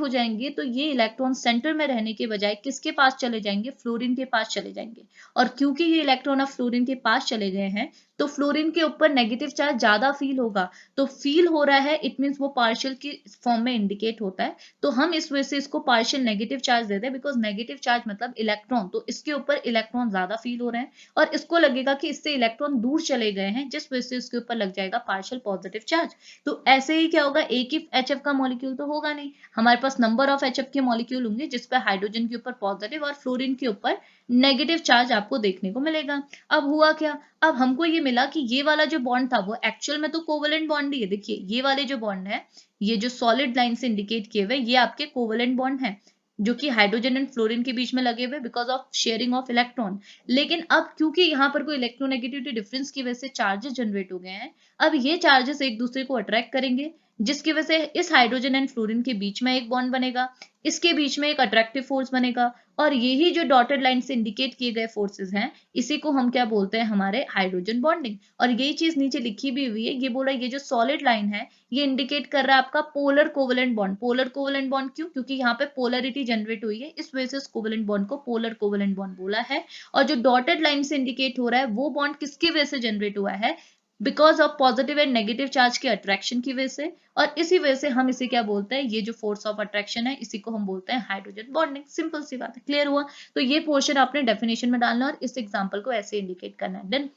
जाएंगे, तो ये इलेक्ट्रॉन सेंटर में रहने के बजाय किसके पास चले जाएंगे, फ्लोरीन के पास चले जाएंगे। और क्योंकि ये इलेक्ट्रॉन अब फ्लोरीन के पास चले गए हैं तो फ्लोरीन के ऊपर नेगेटिव चार्ज ज्यादा फील होगा, तो फील हो रहा है इट मीन्स वो पार्शियल की फॉर्म में इंडिकेट होता है, तो हम इस वजह से इसको पार्शियल नेगेटिव चार्ज देते हैं, बिकॉज नेगेटिव चार्ज मतलब इलेक्ट्रॉन, तो इसके ऊपर इलेक्ट्रॉन ज्यादा फील हो रहे हैं और इसको लगेगा कि इससे इलेक्ट्रॉन दूर चले गए हैं, जिस वजह से उसके ऊपर लग जाएगा पार्शियल पॉजिटिव चार्ज। तो ऐसे ही क्या होगा, एक ही HF का मॉलिक्यूल तो होगा नहीं, हमारे पास नंबर ऑफ HF के मॉलिक्यूल होंगे जिसपे हाइड्रोजन के ऊपर पॉजिटिव और फ्लोरीन के ऊपर नेगेटिव चार्ज आपको देखने को मिलेगा। अब हुआ क्या, अब हमको ये मिला कि ये वाला जो बॉन्ड था वो एक्चुअल में तो कोवेलेंट बॉन्ड ही है। देखिए ये वाले जो बॉन्ड है, ये जो सॉलिड लाइन से इंडिकेट किए हुए, ये आपके कोवेलेंट बॉन्ड है जो कि हाइड्रोजन एंड फ्लोरीन के बीच में लगे हुए because of sharing of electron. लेकिन अब क्योंकि यहाँ पर कोई इलेक्ट्रोनेगेटिविटी डिफरेंस की वजह से चार्जेस जनरेट हो गए हैं, अब ये चार्जेस एक दूसरे को अट्रैक्ट करेंगे, जिसकी वजह से इस हाइड्रोजन एंड फ्लोरीन के बीच में एक बॉन्ड बनेगा, इसके बीच में एक अट्रैक्टिव फोर्स बनेगा, और यही जो डॉटेड लाइन से इंडिकेट किए गए फोर्सेस हैं, इसी को हम क्या बोलते हैं, हमारे हाइड्रोजन बॉन्डिंग। और यही चीज नीचे लिखी भी हुई है, ये बोल रहा है ये जो सॉलिड लाइन है ये इंडिकेट कर रहा है आपका polar covalent bond. Polar covalent bond क्यों, क्योंकि यहाँ पे पोलरिटी जनरेट हुई है, इस वजह से उस कोवेलेंट बॉन्ड को पोलर कोवेलेंट बॉन्ड बोला है। और जो डॉटेड लाइन से इंडिकेट हो रहा है वो बॉन्ड किसकी वजह से जनरेट हुआ है, because of positive and negative charge के अट्रैक्शन की वजह से, और इसी वजह से हम इसे क्या बोलते हैं, ये जो फोर्स ऑफ अट्रैक्शन है इसी को हम बोलते हैं हाइड्रोजन बॉन्डिंग। सिंपल सी बात है, क्लियर हुआ। तो ये पोर्शन आपने डेफिनेशन में डालना और इस एग्जांपल को ऐसे इंडिकेट करना है। देन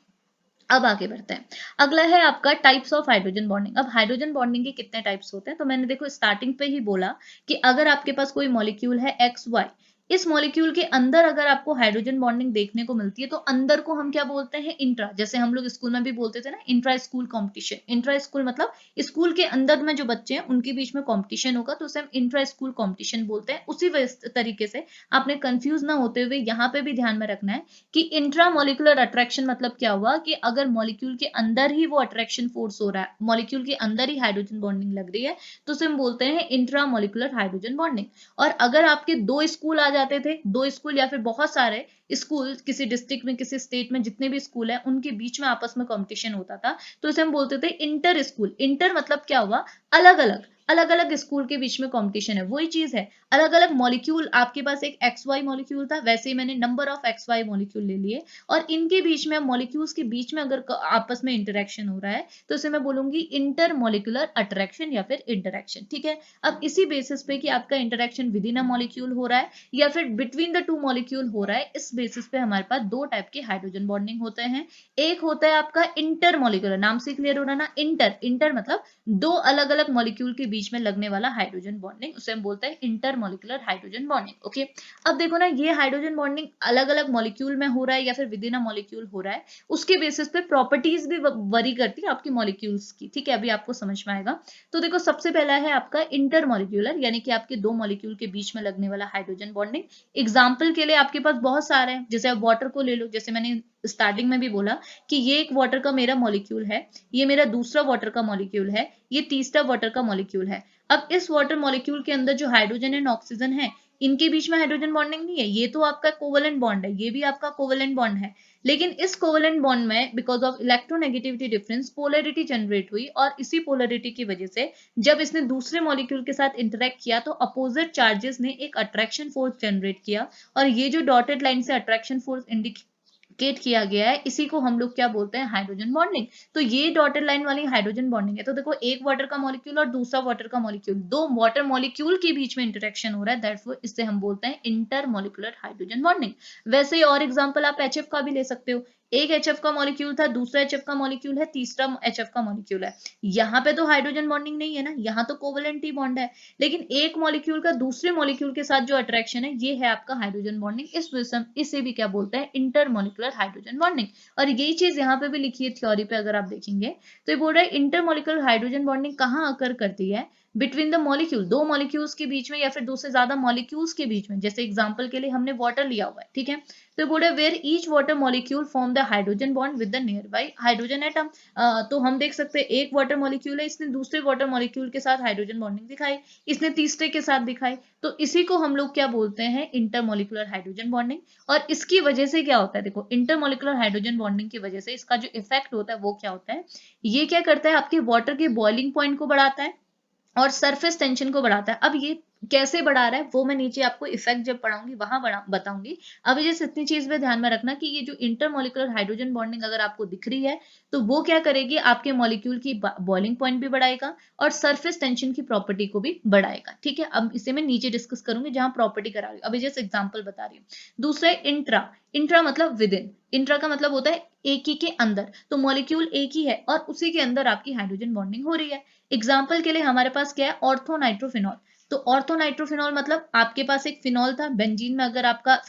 अब आगे बढ़ते हैं, अगला है आपका टाइप्स ऑफ हाइड्रोजन बॉन्डिंग। अब हाइड्रोजन बॉन्डिंग के कितने टाइप्स होते हैं, तो मैंने देखो स्टार्टिंग पे ही बोला कि अगर आपके पास कोई मॉलिक्यूल है XY, इस मॉलिक्यूल के अंदर अगर आपको हाइड्रोजन बॉन्डिंग देखने को मिलती है तो अंदर को हम क्या बोलते हैं, इंट्रा। जैसे हम लोग स्कूल में भी बोलते थे ना, intra school competition. Intra school मतलब स्कूल के अंदर में जो बच्चे हैं उनके बीच में कॉम्पिटिशन होगा, तो उसे हम इंट्रा स्कूल कॉम्पिटिशन बोलते हैं। उसी तरीके से आपने कंफ्यूज ना होते हुए यहाँ पे भी ध्यान में रखना है कि इंट्रा मॉलिक्यूलर अट्रैक्शन मतलब क्या हुआ, कि अगर मॉलिक्यूल के अंदर ही वो अट्रैक्शन फोर्स हो रहा है, मॉलिक्यूल के अंदर ही हाइड्रोजन बॉन्डिंग लग रही है, तो उसे हम बोलते हैं इंट्रा मॉलिक्यूलर हाइड्रोजन बॉन्डिंग। और अगर आपके दो स्कूल आ जाते थे, दो स्कूल या फिर बहुत सारे स्कूल किसी डिस्ट्रिक्ट में, किसी स्टेट में जितने भी स्कूल है उनके बीच में आपस में कंपटीशन होता था, तो इसे हम बोलते थे इंटर स्कूल। इंटर मतलब क्या हुआ, अलग अलग, अलग अलग स्कूल के बीच में कंपटीशन है, वही चीज है। अलग अलग मॉलिक्यूल, आपके पास एक XY मॉलिक्यूल था, वैसे ही मैंने नंबर ऑफ XY मॉलिक्यूल ले लिए, और इनके बीच में, मॉलिक्यूल्स के बीच में अगर आपस में इंटरेक्शन हो रहा है तो इसे मैं बोलूंगी इंटर मॉलिक्यूलर अट्रैक्शन या फिर इंटरेक्शन। ठीक है, अब इसी बेसिस पे कि आपका interaction with in a molecule हो रहा है या फिर बिटवीन द टू मॉलिक्यूल हो रहा है, इस बेसिस पे हमारे पास दो टाइप के हाइड्रोजन बॉन्डिंग होते हैं। एक होता है आपका इंटर मॉलिक्यूलर, नाम से क्लियर हो रहा ना, इंटर, इंटर मतलब दो अलग अलग मॉलिक्यूल के बीच में लगने वाला हाइड्रोजन बॉन्डिंग, उसे हम बोलते हैं inter molecular hydrogen bonding. Okay, अब देखो ना, ये हाइड्रोजन बॉन्डिंग अलग अलग मॉलिक्यूल में हो रहा है या फिर विद इन अ मॉलिक्यूल हो रहा है, उसके बेसिस पे प्रॉपर्टीज भी वरी करती है आपकी मॉलिक्यूल्स की। ठीक है, अभी आपको समझ में आएगा। तो देखो सबसे पहला है आपका इंटर मॉलिक्यूलर, यानी कि आपके दो मॉलिक्यूल के बीच में लगने वाला हाइड्रोजन बॉन्डिंग। एग्जाम्पल के लिए आपके पास बहुत सारे हैं, जैसे आप वाटर को ले लो, जैसे मैंने स्टार्टिंग में भी बोला कि ये एक वाटर का मेरा मॉलिक्यूल है, ये मेरा दूसरा वाटर का मॉलिक्यूल है, ये तीसरा वाटर का मॉलिक्यूल है। अब इस वाटर मॉलिक्यूल के अंदर जो हाइड्रोजन एंड ऑक्सीजन है, इनके बीच में हाइड्रोजन बॉन्डिंग नहीं है, ये तो आपका कोवेलेंट बॉन्ड है, ये भी आपका कोवेलेंट बॉन्ड है। लेकिन इस कोवेलेंट बॉन्ड में because of electronegativity difference polarity generate हुई, और इसी पोलैरिटी की वजह से जब इसने दूसरे मॉलिक्यूल के साथ इंटरेक्ट किया तो अपोजिट चार्जेस ने एक अट्रैक्शन फोर्स जनरेट किया, और ये जो डॉटेड लाइन से अट्रैक्शन फोर्स इंडिकेट किया गया है, इसी को हम लोग क्या बोलते हैं, हाइड्रोजन बॉन्डिंग। तो ये डॉटेड लाइन वाली हाइड्रोजन बॉन्डिंग है। तो देखो एक वाटर का मॉलिक्यूल और दूसरा वाटर का मॉलिक्यूल, दो वाटर मॉलिक्यूल के बीच में इंटरेक्शन हो रहा है, दैट्स इससे हम बोलते हैं इंटर मॉलिक्यूलर हाइड्रोजन बॉन्डिंग। वैसे ही और एग्जांपल आप HF का भी ले सकते हो, एक HF का मॉलिक्यूल था, दूसरा HF का मॉलिक्यूल है, तीसरा HF का मॉलिक्यूल है, यहाँ पे तो हाइड्रोजन बॉन्डिंग नहीं है ना, यहाँ तो कोवेलेंट ही बॉन्ड है, लेकिन एक मॉलिक्यूल का दूसरे मॉलिक्यूल के साथ जो अट्रैक्शन है ये है आपका हाइड्रोजन बॉन्डिंग। इस वजह से इसे भी क्या बोलते हैं, इंटर मॉलिक्यूलर हाइड्रोजन बॉन्डिंग। और यही चीज यहाँ पे भी लिखी है थ्योरी पे, अगर आप देखेंगे तो ये बोल रहा है इंटर मॉलिक्यूलर हाइड्रोजन बॉन्डिंग कहाँ अकर करती है, बिटवीन द मॉलिक्यूल, दो मॉलिक्यूल्स के बीच में या फिर दो से ज्यादा मॉलिक्यूल्स के बीच में। जैसे एग्जांपल के लिए हमने वाटर लिया हुआ है, ठीक है, तो बोल रहे where each water molecule form the hydrogen bond with the nearby hydrogen atom. तो हम देख सकते हैं एक वाटर मॉलिक्यूल है, इसने दूसरे वाटर मॉलिक्यूल के साथ हाइड्रोजन बॉन्डिंग दिखाई, इसने तीसरे के साथ दिखाई, तो इसी को हम लोग क्या बोलते हैं, इंटरमॉलिक्यूलर हाइड्रोजन बॉन्डिंग। और इसकी वजह से क्या होता है, देखो इंटरमॉलिक्यूलर हाइड्रोजन बॉन्डिंग की वजह से इसका जो इफेक्ट होता है वो क्या होता है, ये क्या करता है, आपके वाटर के बॉइलिंग पॉइंट को बढ़ाता है और सरफेस टेंशन को बढ़ाता है। अब ये कैसे बढ़ा रहा है वो मैं नीचे आपको इफेक्ट जब पढ़ाऊंगी वहां बताऊंगी। अभी जैसे इतनी चीज पे ध्यान में रखना कि ये जो इंटरमोलिकुलर हाइड्रोजन बॉन्डिंग अगर आपको दिख रही है तो वो क्या करेगी, आपके मॉलिक्यूल की बॉइलिंग पॉइंट भी बढ़ाएगा और सरफेस टेंशन की प्रॉपर्टी को भी बढ़ाएगा। ठीक है, अब इसे मैं नीचे डिस्कस करूंगी जहां प्रॉपर्टी करा रही हूँ। अभी जैसे एग्जाम्पल बता रही हूँ। दूसरा है इंट्रा। इंट्रा मतलब विद इन। इंट्रा का मतलब होता है एक ही के अंदर, तो मॉलिक्यूल एक ही है और उसी के अंदर आपकी हाइड्रोजन बॉन्डिंग हो रही है। एग्जाम्पल के लिए हमारे पास क्या है, ऑर्थो नाइट्रोफिनॉल। तो ऑर्थो नाइट्रोफिनॉल मतलब आपके पास एक फिनॉल था, बेंजीन में अगर आपका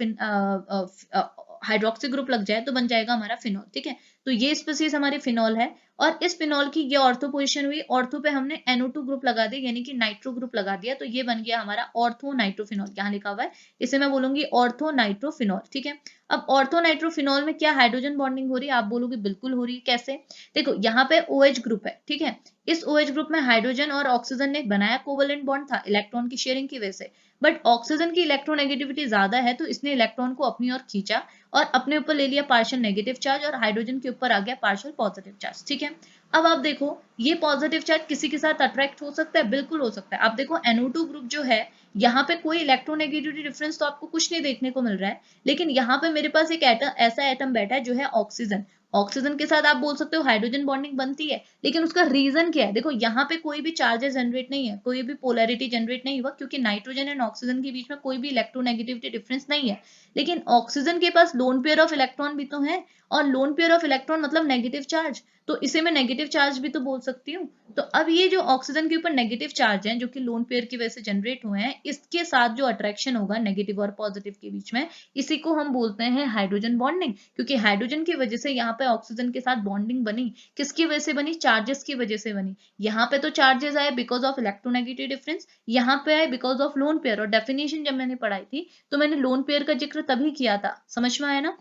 हाइड्रोक्सी ग्रुप लग जाए तो बन जाएगा हमारा फिनॉल। ठीक है, तो ये स्पीसीज हमारी फिनॉल है और इस फिनॉल की ये ऑर्थो पोजीशन हुई, ऑर्थो पे हमने NO2 ग्रुप लगा दिया यानी कि नाइट्रो ग्रुप लगा दिया, तो ये बन गया हमारा ऑर्थो नाइट्रोफिनॉल। यहाँ लिखा हुआ है, इसे मैं बोलूंगी ऑर्थो नाइट्रोफिनॉल। ठीक है, अब ऑर्थो नाइट्रोफिनॉल में क्या हाइड्रोजन बॉन्डिंग हो रही है, आप बोलोगे बिल्कुल हो रही है। कैसे, देखो यहाँ पे OH ग्रुप है। ठीक है, इस OH ग्रुप में हाइड्रोजन और ऑक्सीजन ने बनाया कोवेलेंट बॉन्ड था इलेक्ट्रॉन की शेयरिंग की वजह से, बट ऑक्सीजन की इलेक्ट्रोनेगेटिविटी ज्यादा है तो इसने इलेक्ट्रॉन को अपनी ओर खींचा और अपने ऊपर ले लिया पार्शियल नेगेटिव चार्ज और हाइड्रोजन के ऊपर आ गया पार्शियल पॉजिटिव चार्ज। ठीक है, अब आप देखो ये पॉजिटिव चार्ज किसी के साथ अट्रैक्ट हो सकता है, बिल्कुल हो सकता है। आप देखो NO2 ग्रुप जो है, यहाँ पे कोई इलेक्ट्रोनेगेटिविटी डिफरेंस तो आपको कुछ नहीं देखने को मिल रहा है, लेकिन यहाँ पे मेरे पास एक एटम, ऐसा एटम बैठा है जो है ऑक्सीजन। ऑक्सीजन के साथ आप बोल सकते हो हाइड्रोजन बॉन्डिंग बनती है, लेकिन उसका रीजन क्या है, देखो यहाँ पे कोई भी चार्जेस जनरेट नहीं है, कोई भी पोलैरिटी जनरेट नहीं हुआ, क्योंकि नाइट्रोजन एंड ऑक्सीजन के बीच में कोई भी इलेक्ट्रोनेगेटिविटी डिफरेंस नहीं है। लेकिन ऑक्सीजन के पास लोन पेयर ऑफ इलेक्ट्रॉन भी तो है, और लोन पेयर ऑफ इलेक्ट्रॉन मतलब नेगेटिव चार्ज, तो इसे मैं नेगेटिव चार्ज भी तो बोल सकती हूँ। तो अब ये जो ऑक्सीजन के ऊपर नेगेटिव चार्ज है जो कि लोन पेयर की वजह से जनरेट हुए हैं, इसके साथ जो अट्रैक्शन होगा नेगेटिव और पॉजिटिव के बीच में, इसी को हम बोलते हैं हाइड्रोजन बॉन्डिंग। क्योंकि हाइड्रोजन की वजह से यहाँ पे ऑक्सीजन के साथ बॉन्डिंग बनी, किसकी वजह से बनी, चार्जेस की वजह से बनी। यहाँ पे तो चार्जेस आए बिकॉज ऑफ इलेक्ट्रोनेगेटिव डिफरेंस, यहाँ पे आए बिकॉज ऑफ लोन पेयर। और डेफिनेशन जब मैंने पढ़ाई थी तो मैंने लोन पेयर का जिक्र तभी किया था, समझ में आया ना।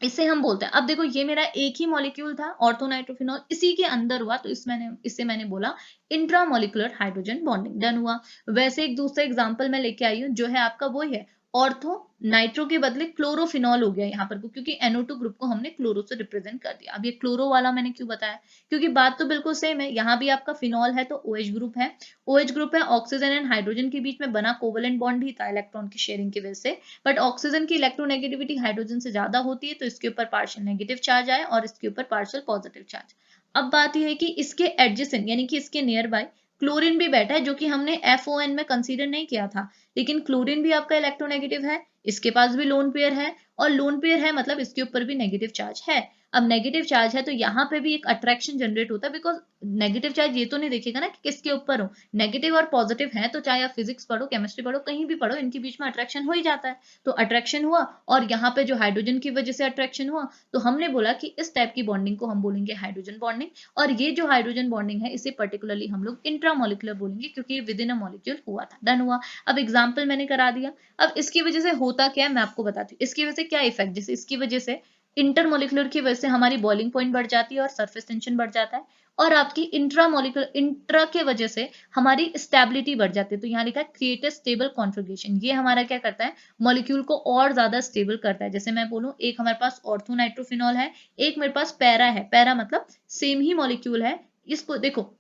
इसे हम बोलते हैं, अब देखो ये मेरा एक ही मॉलिक्यूल था ऑर्थोनाइट्रोफिनॉल, इसी के अंदर हुआ, तो इससे मैंने बोला इंट्रामोलिकुलर हाइड्रोजन बॉन्डिंग, डन हुआ। वैसे एक दूसरा एग्जांपल मैं लेके आई हूँ जो है आपका वो है ऑर्थो नाइट्रो के बदले क्लोरोफिनॉल हो गया यहाँ पर, क्योंकि NO2 ग्रुप को हमने क्लोरो से रिप्रेजेंट कर दिया। अब ये क्लोरो वाला मैंने क्यों बताया, क्योंकि बात तो बिल्कुल सेम है, यहाँ भी आपका फिनॉल है तो OH ग्रुप है। OH ग्रुप है, ऑक्सीजन एंड हाइड्रोजन के बीच में बना कोवेलेंट बॉन्ड ही था इलेक्ट्रॉन की शेयरिंग की वजह से, बट ऑक्सीजन की इलेक्ट्रोनेगेटिविटी हाइड्रोजन से ज्यादा होती है तो इसके ऊपर पार्शियल नेगेटिव चार्ज आए और इसके ऊपर पार्शियल पॉजिटिव चार्ज। अब बात यह है कि इसके एडजेसेंट यानी कि इसके नियर बाय क्लोरीन भी बैठा है, जो कि हमने FON में कंसीडर नहीं किया था, लेकिन क्लोरीन भी आपका इलेक्ट्रोनेगेटिव है, इसके पास भी लोन पेयर है, और लोन पेयर है मतलब इसके ऊपर भी नेगेटिव चार्ज है। अब नेगेटिव चार्ज है तो यहाँ पे भी एक अट्रैक्शन जनरेट होता है, बिकॉज नेगेटिव चार्ज ये तो नहीं देखेगा ना कि किसके ऊपर हो, नेगेटिव और पॉजिटिव है तो चाहे आप फिजिक्स पढ़ो, केमिस्ट्री पढ़ो, कहीं भी पढ़ो, इनके बीच में अट्रैक्शन हो ही जाता है। तो अट्रैक्शन हुआ और यहाँ पे जो हाइड्रोजन की वजह से अट्रैक्शन हुआ, तो हमने बोला कि इस टाइप की बॉन्डिंग को हम बोलेंगे हाइड्रोजन बॉन्डिंग। और ये जो हाइड्रोजन बॉन्डिंग है इसे पर्टिकुलरली हम लोग इंट्रामोलिकुलर बोलेंगे, क्योंकि ये विद इन अ मॉलिक्यूल हुआ था, डन हुआ। अब एग्जाम्पल मैंने करा दिया। अब इसकी वजह से होता क्या है मैं आपको बताती हूँ, इसकी वजह से क्या इफेक्ट, जैसे इसकी वजह से इंटरमोलिकुलर की वजह से हमारी बॉइलिंग पॉइंट बढ़ जाती है और सरफेस टेंशन बढ़ जाता है, और आपकी इंट्रामोलिकुलर इंट्रा के वजह से हमारी स्टेबिलिटी बढ़ जाती है। तो यहाँ लिखा है क्रिएट अ स्टेबल कॉन्फ़िगरेशन, ये हमारा क्या करता है, मॉलिक्यूल को और ज्यादा स्टेबल करता है। जैसे मैं बोलूँ, एक हमारे पास ऑर्थोनाइट्रोफिनॉल है, एक मेरे पास पैरा है, पैरा मतलब सेम ही मॉलिक्यूल है। इसको देखो,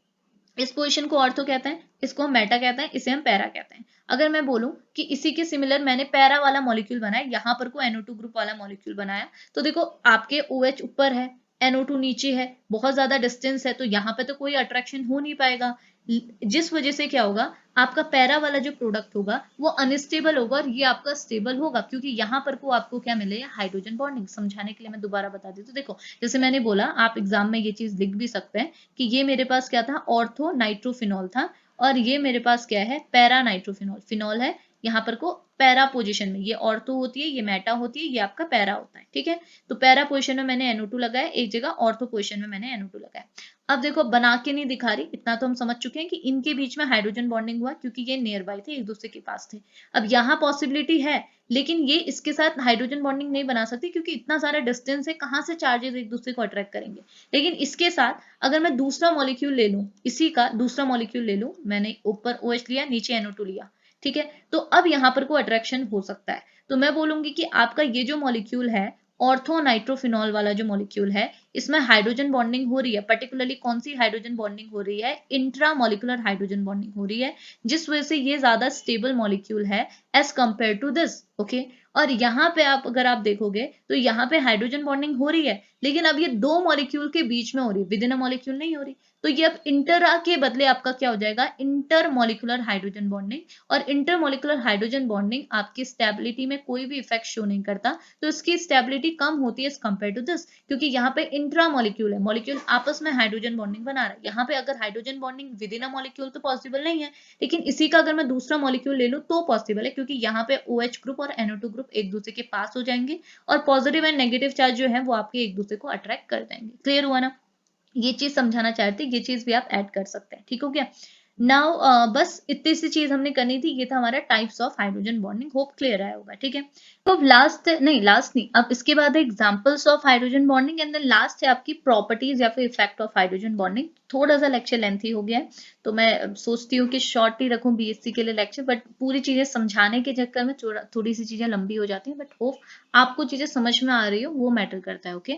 इस पोजीशन को ऑर्थो कहते हैं, इसको हम मेटा कहते हैं, इसे हम पैरा कहते हैं। अगर मैं बोलूं कि इसी के सिमिलर मैंने पैरा वाला मॉलिक्यूल बनाया, यहाँ पर को NO2 ग्रुप वाला मॉलिक्यूल बनाया, तो देखो आपके OH ऊपर है, NO2 नीचे है, बहुत ज्यादा डिस्टेंस है, तो यहाँ पे तो कोई अट्रैक्शन हो नहीं पाएगा, जिस वजह से क्या होगा, आपका पैरा वाला जो प्रोडक्ट होगा वो अनस्टेबल होगा और ये आपका स्टेबल होगा, क्योंकि यहाँ पर को आपको क्या मिले, हाइड्रोजन बॉन्डिंग। समझाने के लिए मैं दोबारा बता दी, तो देखो जैसे मैंने बोला, आप एग्जाम में ये चीज लिख भी सकते हैं कि ये मेरे पास क्या था, ऑर्थो नाइट्रोफिनॉल था, और ये मेरे पास क्या है, पैरा नाइट्रोफिनॉल, फिनॉल है यहाँ पर को पैरा पोजीशन में, ये ऑर्थो होती है, ये मेटा होती है, ये आपका पैरा होता है। ठीक है, तो पैरा पोजीशन में मैंने NO2 लगाया, एक जगह ऑर्थो पोजीशन में मैंने NO2 लगाया। अब देखो बना के नहीं दिखा रही, इतना तो हम समझ चुके हैं कि इनके बीच में हाइड्रोजन बॉन्डिंग हुआ क्योंकि ये नियर बाय थे, एक दूसरे के पास थे। अब यहाँ पॉसिबिलिटी है, लेकिन ये इसके साथ हाइड्रोजन बॉन्डिंग नहीं बना सकती क्योंकि इतना सारा डिस्टेंस है, कहाँ से चार्जेस एक दूसरे को अट्रैक्ट करेंगे। लेकिन इसके साथ अगर मैं दूसरा मॉलिक्यूल ले लूं, इसी का दूसरा मॉलिक्यूल ले लूं, मैंने ऊपर OH लिया, नीचे NO2 लिया, ठीक है, तो अब यहाँ पर को अट्रैक्शन हो सकता है। तो मैं बोलूंगी कि आपका ये जो मॉलिक्यूल है, ऑर्थो नाइट्रोफिनॉल वाला जो मॉलिक्यूल है, इसमें हाइड्रोजन बॉन्डिंग हो रही है, पर्टिकुलरली कौन सी हाइड्रोजन बॉन्डिंग हो रही है, इंट्रामोलिकुलर हाइड्रोजन बॉन्डिंग हो रही है, जिस वजह से ये ज्यादा स्टेबल मॉलिक्यूल है as compare to this. Okay, और यहाँ पे आप अगर आप देखोगे तो यहाँ पे हाइड्रोजन बॉन्डिंग हो रही है, लेकिन अब ये दो मॉलिक्यूल के बीच में हो रही है, विद इन अ मॉलिक्यूल नहीं हो रही। तो ये अब इंटरा के बदले आपका क्या हो जाएगा, इंटरमोलिकुलर हाइड्रोजन बॉन्डिंग। और इंटरमोलिकुलर हाइड्रोजन बॉन्डिंग आपकी स्टेबिलिटी में कोई भी इफेक्ट शो नहीं करता, तो इसकी स्टेबिलिटी कम होती है कंपेयर टू दिस, क्योंकि यहाँ पे इंट्रा मॉलिक्यूल है, मॉलिक्यूल आपस में हाइड्रोजन बॉन्डिंग बना रहा है। यहाँ पे अगर hydrogen bonding with in a molecule तो पॉसिबल नहीं है, लेकिन इसी का अगर मैं दूसरा मॉलिक्यूल ले लूँ तो पॉसिबल है, क्योंकि यहाँ पे OH ग्रुप और NO2 ग्रुप एक दूसरे के पास हो जाएंगे और पॉजिटिव एंड नेगेटिव चार्ज जो है वो आपके एक दूसरे को अट्रैक्ट कर देंगे। क्लियर हुआ ना, ये चीज समझाना चाहते, ये चीज भी आप ऐड कर सकते हैं। ठीक हो गया। नाउ बस इतनी सी चीज हमने करनी थी, ये था हमारा types of hydrogen bonding. Hope clear आया होगा। ठीक है, तो अब लास्ट नहीं, अब इसके बाद है examples of hydrogen bonding and then last है आपकी प्रॉपर्टीज या फिर इफेक्ट ऑफ हाइड्रोजन बॉन्डिंग। थोड़ा सा लेक्चर लेंथी हो गया है, तो मैं सोचती हूँ कि शॉर्ट ही रखूं BSc के लिए लेक्चर, बट पूरी चीजें समझाने के चक्कर में थोड़ी सी चीजें लंबी हो जाती हैं, बट होप आपको चीजें समझ में आ रही हो, वो मैटर करता है। ओके,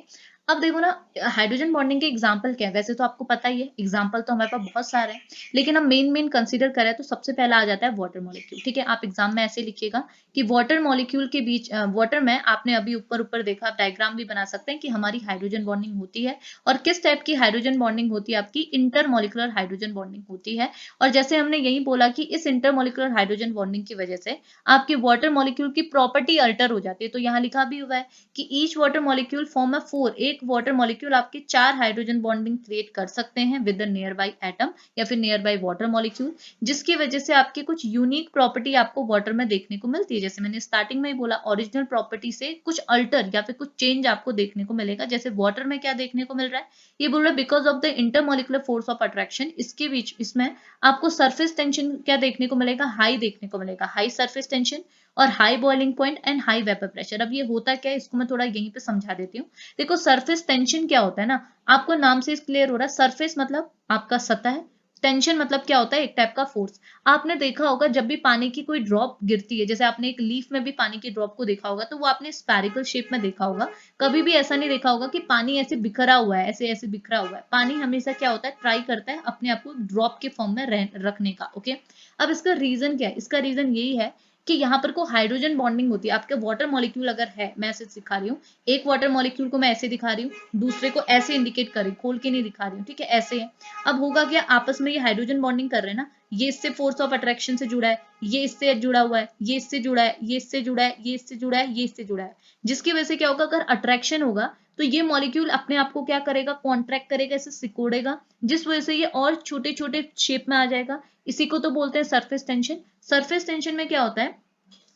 अब देखो ना, हाइड्रोजन बॉन्डिंग के एग्जाम्पल क्या है, वैसे तो आपको पता ही है, एग्जाम्पल तो हमारे पास बहुत सारे हैं, लेकिन हम मेन कंसीडर करें तो सबसे पहला आ जाता है वाटर मॉलिक्यूल। ठीक है, आप एग्जाम में ऐसे लिखिएगा कि वाटर मॉलिक्यूल के बीच वाटर में आपने अभी ऊपर ऊपर देखा, आप डायग्राम भी बना सकते हैं कि हमारी हाइड्रोजन बॉन्डिंग होती है, और किस टाइप की हाइड्रोजन बॉन्डिंग होती है, आपकी इंटरमोलिकुलर हाइड्रोजन बॉन्डिंग होती है। और जैसे हमने यही बोला कि इस इंटरमोलिकुलर हाइड्रोजन बॉन्डिंग की वजह से आपके वाटर मॉलिक्यूल की प्रॉपर्टी अल्टर हो जाती है। तो यहाँ लिखा भी हुआ है कि each water molecule form a 4, एक वाटर मॉलिक्यूल आपके 4 हाइड्रोजन बॉन्डिंग क्रिएट कर सकते हैं with the near by atom या फिर नियर बाई वाटर मॉलिक्यूल, जिसकी वजह से आपकी कुछ यूनिक प्रॉपर्टी आपको वाटर में देखने को मिलती है। जैसे मैंने स्टार्टिंग में ही बोला, ओरिजिनल प्रॉपर्टी से कुछ अल्टर या फिर कुछ चेंज आपको देखने को मिलेगा। जैसे वाटर में क्या देखने को मिल रहा है, ये बोल रहा है because of the intermolecular force of attraction, इसके बीच इसमें आपको सरफेस टेंशन क्या देखने को मिलेगा, हाई देखने को मिलेगा, हाई सरफेस टेंशन और high boiling point and high vapour pressure. अब ये होता क्या है, इसको मैं थोड़ा यहीं पे समझा देती हूँ। देखो, सरफेस टेंशन क्या होता है ना, आपको नाम से क्लियर हो रहा है, सरफेस मतलब आपका सतह, टेंशन मतलब क्या होता है, एक टाइप का फोर्स। आपने देखा होगा जब भी पानी की कोई ड्रॉप गिरती है, जैसे आपने एक लीफ में भी पानी की ड्रॉप को देखा होगा, तो वो आपने स्फेरिकल शेप में देखा होगा, कभी भी ऐसा नहीं देखा होगा कि पानी ऐसे बिखरा हुआ है, ऐसे ऐसे बिखरा हुआ है। पानी हमेशा क्या होता है, ट्राई करता है अपने आप को ड्रॉप के फॉर्म में रखने का। ओके, अब इसका रीजन क्या है, इसका रीजन यही है कि यहाँ पर को हाइड्रोजन बॉन्डिंग होती है। आपके वाटर मॉलिक्यूल अगर है, मैं ऐसे दिखा रही हूँ, एक वाटर मॉलिक्यूल को मैं ऐसे दिखा रही हूँ, दूसरे को ऐसे इंडिकेट कर रही हूँ, खोल के नहीं दिखा रही हूँ। ठीक है, ऐसे है। अब होगा क्या, आपस में ये हाइड्रोजन बॉन्डिंग कर रहे हैं ना, ये इससे फोर्स ऑफ अट्रैक्शन से जुड़ा है, ये इससे जुड़ा हुआ है, ये इससे जुड़ा है, ये इससे जुड़ा है, ये इससे जुड़ा है, ये इससे जुड़ा है, जिसकी वजह से क्या होगा, अगर अट्रैक्शन होगा तो ये मॉलिक्यूल अपने आप को क्या करेगा, कॉन्ट्रैक्ट करेगा, इसे सिकोड़ेगा, जिस वजह से ये और छोटे छोटे शेप में आ जाएगा। इसी को तो बोलते हैं सरफेस टेंशन। सरफेस टेंशन में क्या होता है,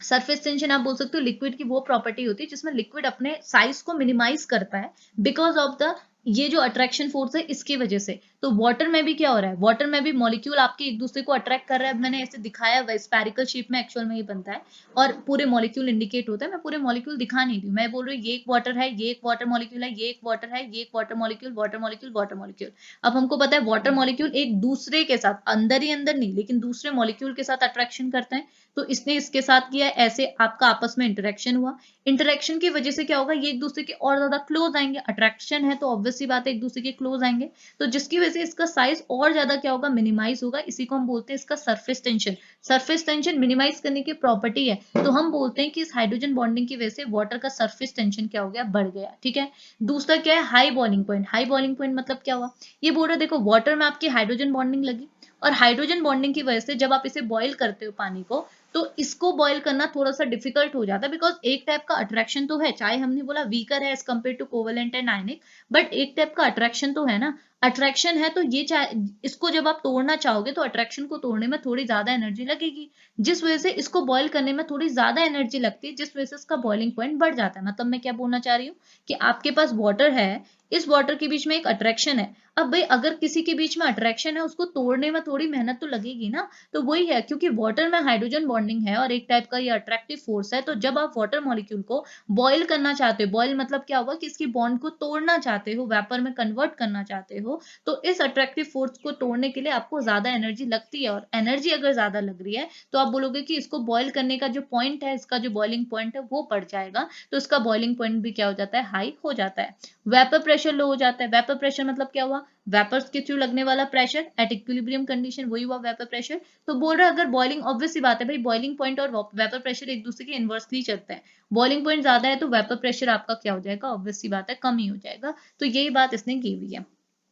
सरफेस टेंशन आप बोल सकते हो लिक्विड की वो प्रॉपर्टी होती है जिसमें लिक्विड अपने साइज को मिनिमाइज करता है बिकॉज ऑफ द ये जो अट्रैक्शन फोर्स है, इसकी वजह से। तो वाटर में भी क्या हो रहा है, वाटर में भी मॉलिक्यूल आपके एक दूसरे को अट्रैक्ट कर रहा है। मैंने ऐसे दिखाया हुआ, स्फेरिकल शेप में एक्चुअल में ये बनता है और पूरे मॉलिक्यूल इंडिकेट होता है। मैं पूरे मॉलिक्यूल दिखा नहीं रही हूँ, मैं बोल रही हूँ ये एक वाटर है, ये एक वाटर मॉलिक्यूल है, ये एक वाटर है, ये एक water molecule, water molecule, water molecule. अब हमको पता है वाटर मॉलिक्यूल एक दूसरे के साथ, अंदर ही अंदर नहीं लेकिन दूसरे मॉलिक्यूल के साथ अट्रैक्शन करते हैं, तो इसने इसके साथ किया, ऐसे आपका आपस में इंटरेक्शन हुआ। इंटरेक्शन की वजह से क्या होगा, ये एक दूसरे के और ज्यादा क्लोज आएंगे, अट्रैक्शन है तो ऑब्वियस सी बात है एक दूसरे के क्लोज आएंगे, तो जिसकी वजह से इसका साइज और ज्यादा क्या होगा, मिनिमाइज होगा। इसी को हम बोलते हैं इसका surface tension. Surface tension minimise करने की प्रॉपर्टी है, तो हम बोलते हैं कि इस हाइड्रोजन बॉन्डिंग की वजह से वाटर का सरफेस टेंशन क्या हो गया, बढ़ गया। ठीक है, दूसरा क्या है, high boiling point. High boiling point मतलब क्या हुआ, ये बोल रहे देखो वाटर में आपकी हाइड्रोजन बॉन्डिंग लगी, और हाइड्रोजन बॉन्डिंग की वजह से जब आप इसे बॉईल करते हो पानी को, तो इसको बॉईल करना थोड़ा सा डिफिकल्ट हो जाता है, बिकॉज एक टाइप का अट्रैक्शन तो है, चाहे हमने बोला वीकर है as compare to covalent and ionic, but एक टाइप का अट्रैक्शन तो है ना। अट्रैक्शन है तो ये चाहे इसको जब आप तोड़ना चाहोगे तो अट्रैक्शन को तोड़ने में थोड़ी ज्यादा एनर्जी लगेगी, जिस वजह से इसको बॉईल करने में थोड़ी ज्यादा एनर्जी लगती है, जिस वजह से इसका बॉइलिंग पॉइंट बढ़ जाता है। मतलब मैं क्या बोलना चाह रही हूँ कि आपके पास वाटर है, इस वाटर के बीच में एक अट्रैक्शन है। अब भाई अगर किसी के बीच में अट्रैक्शन है, उसको तोड़ने में थोड़ी मेहनत तो लगेगी ना, तो वही है, क्योंकि वाटर में हाइड्रोजन बॉन्डिंग है और एक टाइप का ये अट्रैक्टिव फोर्स है, तो जब आप वाटर मॉलिक्यूल को बॉईल करना चाहते हो, बॉईल मतलब क्या हुआ कि इसकी बॉन्ड को तोड़ना चाहते हो, वेपर में कन्वर्ट करना चाहते हो, तो इस अट्रैक्टिव फोर्स को तोड़ने के लिए आपको ज्यादा एनर्जी लगती है, और एनर्जी अगर ज्यादा लग रही है तो आप बोलोगे कि इसको बॉईल करने का जो पॉइंट है, इसका जो बॉइलिंग पॉइंट है वो बढ़ जाएगा, तो इसका बॉइलिंग पॉइंट भी क्या हो जाता है, हाई हो जाता है। वेपर प्रेशर लो हो जाता है। वेपर प्रेशर मतलब क्या हुआ, वेपर्स के थ्रू लगने वाला प्रेशर एट इक्विलिब्रियम कंडीशन, वही हुआ वेपर प्रेशर। तो बोल रहा है अगर बॉइलिंग, ऑब्वियस सी बात है भाई, बॉइलिंग पॉइंट और वेपर प्रेशर एक दूसरे के इनवर्सली चलते हैं। बॉइलिंग पॉइंट ज्यादा है तो वेपर प्रेशर आपका क्या हो जाएगा, ऑब्वियस सी बात है कम ही हो जाएगा। तो यही बात इसने की हुई है।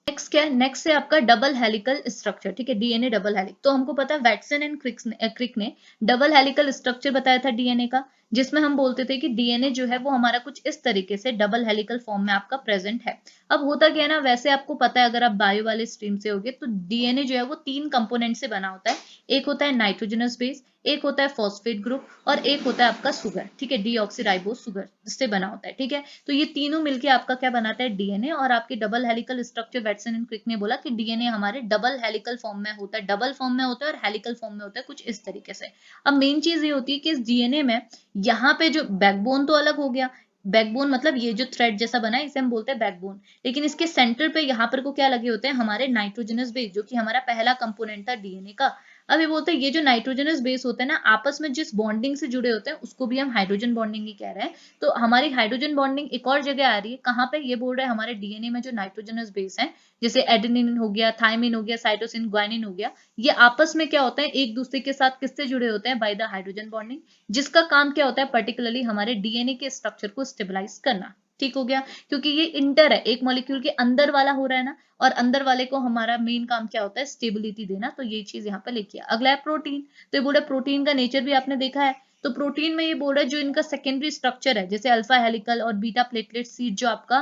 नेक्स्ट क्या है, नेक्स्ट है आपका डबल हेलिकल स्ट्रक्चर, ठीक है, डीएनए डबल हेलिक। तो हमको पता है वैटसन एंड क्रिक ने डबल हेलिकल स्ट्रक्चर बताया था डीएनए का, जिसमें हम बोलते थे कि डीएनए जो है वो हमारा कुछ इस तरीके से डबल हेलिकल फॉर्म में आपका प्रेजेंट है। अब होता क्या है ना, वैसे आपको पता है अगर आप बायो वाले स्ट्रीम से होगे तो डीएनए जो है वो 3 कंपोनेंट से बना होता है। एक होता है नाइट्रोजनस बेस, एक होता है फॉस्फेट ग्रुप, और एक होता है आपका सुगर, ठीक है, डीऑक्सीराइबोस सुगर से बना होता है, ठीक है। तो ये तीनों मिलके आपका क्या बनाता है, डीएनए। और आपके double helical structure, Watson and Crick ने बोला कि डीएनए हमारे डबल हेलिकल फॉर्म में होता है, डबल फॉर्म में होता है और हेलिकल फॉर्म में होता है, कुछ इस तरीके से। अब मेन चीज ये होती है कि इस डीएनए में यहाँ पे जो बैकबोन तो अलग हो गया, बैकबोन मतलब ये जो थ्रेड जैसा बना है इसे हम बोलते हैं बैकबोन, लेकिन इसके सेंटर पे यहाँ पर को क्या लगे होते हैं, हमारे नाइट्रोजनस बेस, जो कि हमारा पहला कंपोनेंट था डीएनए का। अब ये बोलते हैं ये जो नाइट्रोजनस बेस होते हैं ना, आपस में जिस बॉन्डिंग से जुड़े होते हैं उसको भी हम हाइड्रोजन बॉन्डिंग ही कह रहे हैं। तो हमारी हाइड्रोजन बॉन्डिंग एक और जगह आ रही है, कहाँ पे, ये बोल रहे हैं हमारे डीएनए में जो नाइट्रोजनस बेस है, जैसे एडेनिन हो गया, थायमिन हो गया, साइटोसिन, ग्वानिन हो गया, ये आपस में क्या होता है, एक दूसरे के साथ किससे जुड़े होते हैं, बाय द हाइड्रोजन बॉन्डिंग, जिसका काम क्या होता है, पर्टिकुलरली हमारे डीएनए के स्ट्रक्चर को स्टेबलाइज करना। ठीक हो गया, क्योंकि ये इंटर है, एक मॉलिक्यूल के अंदर वाला हो रहा है ना, और अंदर वाले को हमारा मेन काम क्या होता है, स्टेबिलिटी देना। तो ये चीज यहाँ पे लिखी है। अगला है प्रोटीन। तो ये बोल रहा है प्रोटीन का नेचर भी आपने देखा है। तो प्रोटीन में ये बोल रहा है जो इनका सेकेंडरी स्ट्रक्चर है, जैसे अल्फा हेलिकल और बीटा प्लेटलेट सीट जो आपका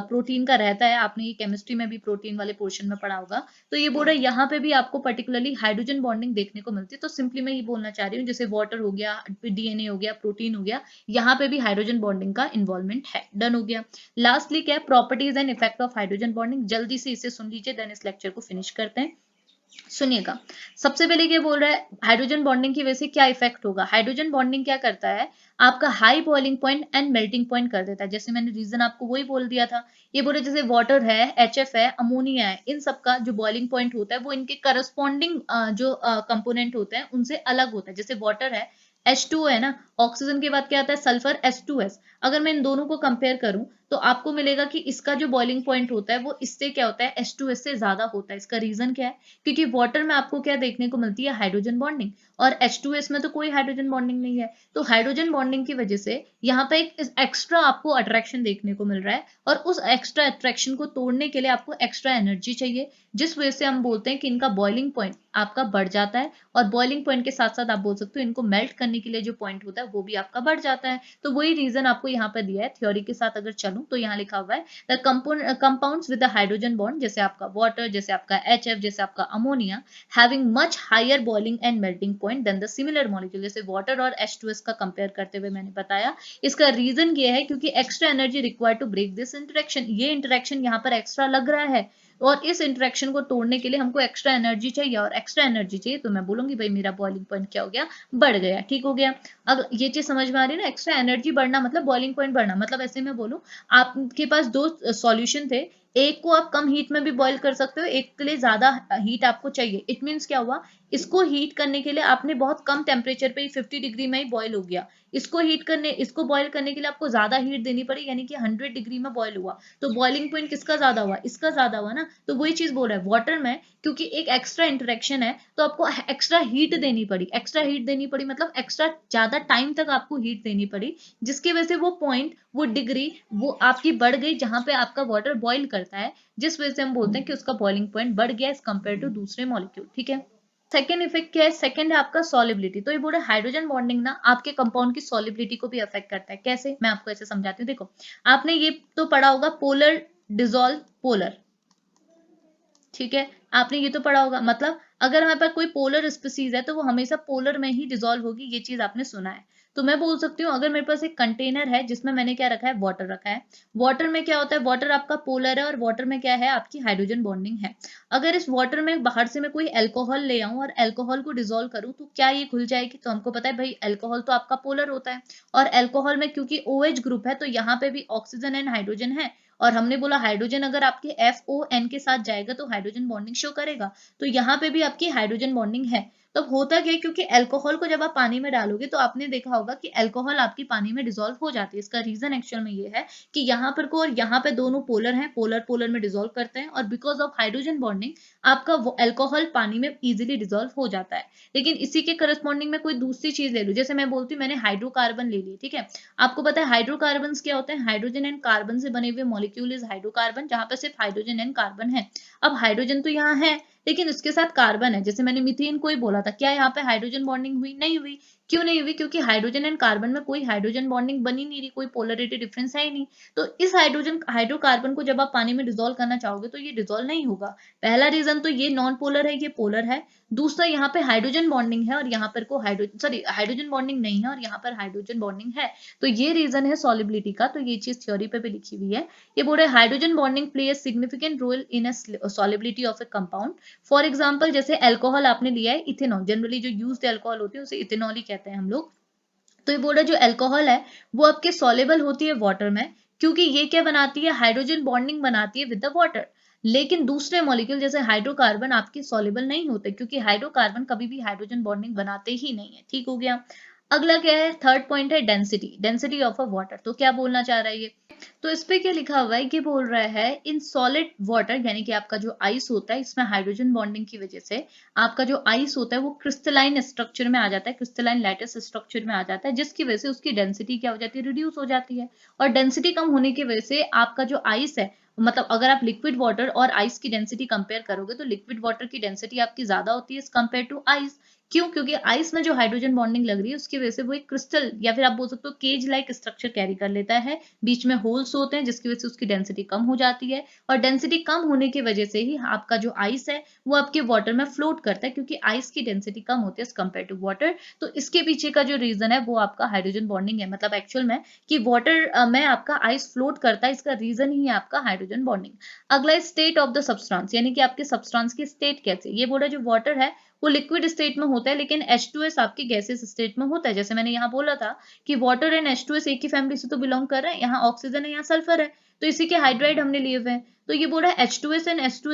प्रोटीन का रहता है, आपने ये केमिस्ट्री में भी प्रोटीन वाले पोर्शन में पढ़ा होगा। तो ये बोल रहा है यहाँ पे भी आपको पर्टिकुलरली हाइड्रोजन बॉन्डिंग देखने को मिलती है। तो सिंपली मैं ये बोलना चाह रही हूँ, जैसे वाटर हो गया, डीएनए हो गया, प्रोटीन हो गया, यहाँ पे भी हाइड्रोजन बॉन्डिंग का इन्वॉल्वमेंट है। डन हो गया। लास्टली क्या है, properties and effect of hydrogen bonding. जल्दी से इसे सुन लीजिए, देन इस लेक्चर को फिनिश करते हैं। सुनिएगा, सबसे पहले क्या बोल रहा है, हाइड्रोजन बॉन्डिंग की वजह से क्या इफेक्ट होगा। हाइड्रोजन बॉन्डिंग क्या करता है, आपका high boiling point and melting point कर देता है। जैसे मैंने रीजन आपको वही बोल दिया था। ये बोले जैसे वाटर है, एचएफ है, अमोनिया है, इन सब का जो बॉइलिंग पॉइंट होता है वो इनके करस्पॉन्डिंग जो कंपोनेंट होते हैं उनसे अलग होता है। जैसे वाटर है, H2O है ना, ऑक्सीजन के बाद क्या आता है, सल्फर, H2S। अगर मैं इन दोनों को कंपेयर करूं तो आपको मिलेगा कि इसका जो बॉइलिंग पॉइंट होता है वो इससे क्या होता है, H2S से ज्यादा होता है। इसका रीजन क्या है, क्योंकि वाटर में आपको क्या देखने को मिलती है, हाइड्रोजन बॉन्डिंग, और H2S में तो कोई हाइड्रोजन बॉन्डिंग नहीं है। तो हाइड्रोजन बॉन्डिंग की वजह से यहाँ पे एक एक्स्ट्रा आपको अट्रैक्शन देखने को मिल रहा है, और उस एक्स्ट्रा अट्रैक्शन को तोड़ने के लिए आपको एक्स्ट्रा एनर्जी चाहिए, जिस वजह से हम बोलते हैं कि इनका बॉइलिंग पॉइंट आपका बढ़ जाता है। और बॉइलिंग पॉइंट के साथ साथ आप बोल सकते हो इनको मेल्ट करने के लिए जो पॉइंट होता है वो भी आपका बढ़ जाता है। तो वही रीजन आपको यहाँ पर दिया है। थ्योरी के साथ अगर चलूं तो यहाँ लिखा हुआ है the compounds with the hydrogen bond, जैसे आपका वाटर, जैसे आपका HF, जैसे आपका ammonia, having much higher boiling and melting point than the similar molecule. जैसे वाटर और H2S का कंपेयर करते हुए मैंने बताया। इसका रीजन ये है क्योंकि extra energy required to break this interaction. ये इंटरेक्शन यहाँ पर एक्स्ट्रा लग रहा है, और इस इंटरेक्शन को तोड़ने के लिए हमको एक्स्ट्रा एनर्जी चाहिए, और एक्स्ट्रा एनर्जी चाहिए तो मैं बोलूंगी भाई मेरा बॉइलिंग पॉइंट क्या हो गया, बढ़ गया। ठीक हो गया। अब ये चीज समझ में आ रही है ना, एक्स्ट्रा एनर्जी बढ़ना मतलब बॉइलिंग पॉइंट बढ़ना। मतलब ऐसे मैं बोलूं, आपके पास दो सॉल्यूशन थे, एक को आप कम हीट में भी बॉईल कर सकते हो, एक के लिए ज्यादा हीट आपको चाहिए। इट मीन्स क्या हुआ, इसको हीट करने के लिए आपने बहुत कम टेम्परेचर पे ही 50 डिग्री में ही बॉईल हो गया। इसको बॉईल करने के लिए आपको ज्यादा हीट देनी पड़ी, यानी कि 100 डिग्री में बॉईल हुआ। तो बॉइलिंग पॉइंट किसका ज्यादा हुआ, इसका ज्यादा हुआ ना। तो वही चीज बोल रहा है, वाटर में क्योंकि एक एक्स्ट्रा इंटरेक्शन है तो आपको एक्स्ट्रा हीट देनी पड़ी। एक्स्ट्रा हीट देनी पड़ी मतलब एक्स्ट्रा ज्यादा टाइम तक आपको हीट देनी पड़ी, जिसकी वजह से वो पॉइंट, वो डिग्री, वो आपकी बढ़ गई जहां पे आपका वाटर बॉईल करता है, जिस वजह से हम बोलते हैं कि उसका बॉइलिंग पॉइंट बढ़ गया एज कंपेयर टू दूसरे मॉलिक्यूल। ठीक है। सेकेंड इफेक्ट क्या है, सेकेंड है आपका सॉलिबिलिटी। तो ये बोल रहा है हाइड्रोजन बॉन्डिंग ना आपके कंपाउंड की सॉलिबिलिटी को भी अफेक्ट करता है। कैसे, मैं आपको ऐसे समझाती हूँ। देखो, आपने ये तो पढ़ा होगा, पोलर डिसॉल्व पोलर, ठीक है, आपने ये तो पढ़ा होगा। मतलब अगर हमारे पास कोई पोलर स्पीसीज है तो वो हमेशा पोलर में ही डिसॉल्व होगी, ये चीज आपने सुना है। तो मैं बोल सकती हूँ, अगर मेरे पास एक कंटेनर है जिसमें मैंने क्या रखा है, वाटर रखा है। वाटर में क्या होता है, वाटर आपका पोलर है, और वाटर में क्या है, आपकी हाइड्रोजन बॉन्डिंग है। अगर इस वाटर में बाहर से मैं कोई एल्कोहल ले आऊं और एल्कोहल को डिसॉल्व करूं तो क्या ये खुल जाएगी, तो हमको पता है भाई एल्कोहल तो आपका पोलर होता है, और एल्कोहल में क्योंकि OH ग्रुप है तो यहाँ पे भी ऑक्सीजन एंड हाइड्रोजन है। और हमने बोला हाइड्रोजन अगर आपके FON के साथ जाएगा तो हाइड्रोजन बॉन्डिंग शो करेगा, तो यहाँ पे भी आपकी हाइड्रोजन बॉन्डिंग है। तो होता क्या है, क्योंकि अल्कोहल को जब आप पानी में डालोगे तो आपने देखा होगा कि अल्कोहल आपकी पानी में डिसॉल्व हो जाती है। इसका रीजन एक्चुअल में ये है कि यहाँ पर को और यहाँ पे दोनों पोलर हैं, पोलर पोलर में डिसॉल्व करते हैं, और बिकॉज ऑफ हाइड्रोजन बॉन्डिंग आपका अल्कोहल पानी में इजीली डिसॉल्व हो जाता है। लेकिन इसी के करस्पॉन्डिंग में कोई दूसरी चीज ले लो, जैसे मैं बोलती हूँ मैंने हाइड्रोकार्बन ले ली, ठीक है। आपको पता है हाइड्रोकार्बन क्या होते हैं? हाइड्रोजन एंड कार्बन से बने हुए मॉलिक्यूल इज हाइड्रोकार्बन, जहां पर सिर्फ हाइड्रोजन एंड कार्बन है। अब हाइड्रोजन तो यहाँ है, लेकिन उसके साथ कार्बन है। जैसे मैंने मीथेन को ही बोला था, क्या यहाँ पे हाइड्रोजन बॉन्डिंग हुई? नहीं हुई। क्यों नहीं हुई? क्योंकि हाइड्रोजन एंड कार्बन में कोई हाइड्रोजन बॉन्डिंग बनी नहीं रही, कोई पोलरिटी डिफरेंस है ही नहीं। तो इस हाइड्रोकार्बन को जब आप पानी में डिजोल्व करना चाहोगे तो ये डिजोल्व नहीं होगा। पहला रीजन तो ये नॉन पोलर है, ये पोलर है। दूसरा, यहाँ पे हाइड्रोजन बॉन्डिंग है और यहाँ पर को हाइड्रोजन बॉन्डिंग नहीं है और यहाँ पर हाइड्रोजन बॉन्डिंग है। तो ये रीजन है सॉलिबिलिटी का। तो ये चीज थ्योरी पे भी लिखी हुई है। ये बोल रहे hydrogen bonding play a significant role in a solubility of a compound. For example, जैसे अल्कोहल आपने लिया है, इथेनॉल, जनरली जो यूज्ड अल्कोहल होती है उसे इथेनॉल ही कहते हैं हम लोग। तो ये बोल रहा है जो अल्कोहल है वो आपके सॉलेबल होती है वाटर में, क्योंकि ये क्या बनाती है? हाइड्रोजन बॉन्डिंग बनाती है विद द वाटर। लेकिन दूसरे मॉलिक्यूल जैसे हाइड्रोकार्बन आपके सॉलेबल नहीं होते, क्योंकि हाइड्रोकार्बन कभी भी हाइड्रोजन बॉन्डिंग बनाते ही नहीं है। ठीक हो गया। अगला क्या है? थर्ड पॉइंट है density, density of a water. तो क्या बोलना चाह रहा है ये? तो इस पे क्या लिखा हुआ है कि बोल रहा है इन सॉलिड वाटर, यानी कि आपका जो आइस होता है, इसमें हाइड्रोजन बॉन्डिंग की वजह से आपका जो आइस होता है वो क्रिस्टलाइन स्ट्रक्चर में आ जाता है, क्रिस्टलाइन लैटिस स्ट्रक्चर में आ जाता है, जिसकी वजह से उसकी डेंसिटी क्या हो जाती है? रिड्यूस हो जाती है। और डेंसिटी कम होने की वजह से आपका जो आइस है, मतलब अगर आप लिक्विड वाटर और आइस की डेंसिटी कंपेयर करोगे तो लिक्विड वाटर की डेंसिटी आपकी ज्यादा होती है एज कंपेयर टू आइस। क्यों? क्योंकि आइस में जो हाइड्रोजन बॉन्डिंग लग रही है उसकी वजह से वो एक क्रिस्टल, या फिर आप बोल सकते हो केज लाइक स्ट्रक्चर कैरी कर लेता है, बीच में होल्स होते हैं, जिसकी वजह से उसकी डेंसिटी कम हो जाती है। और डेंसिटी कम होने की वजह से ही आपका जो आइस है वो आपके वाटर में फ्लोट करता है, क्योंकि आइस की डेंसिटी कम होती है कंपेयर टू वाटर। तो इसके पीछे का जो रीजन है वो आपका हाइड्रोजन बॉन्डिंग है, मतलब एक्चुअल में कि वाटर में आपका आइस फ्लोट करता है, इसका रीजन ही है आपका हाइड्रोजन बॉन्डिंग। अगला स्टेट ऑफ द सब्सटेंस, यानी कि आपके सब्सटेंस की स्टेट कैसे? ये बोला जो वाटर है वो लिक्विड स्टेट में होता है, लेकिन H2S आपकी गैसेस स्टेट में होता है। जैसे मैंने यहाँ बोला था कि वाटर एंड H2S एक ही फैमिली से तो बिलोंग कर रहे हैं, यहाँ ऑक्सीजन है, यहाँ सल्फर है, तो इसी के हाइड्राइड हमने लिए हुए हैं। तो ये बोल रहा है H2S and H2O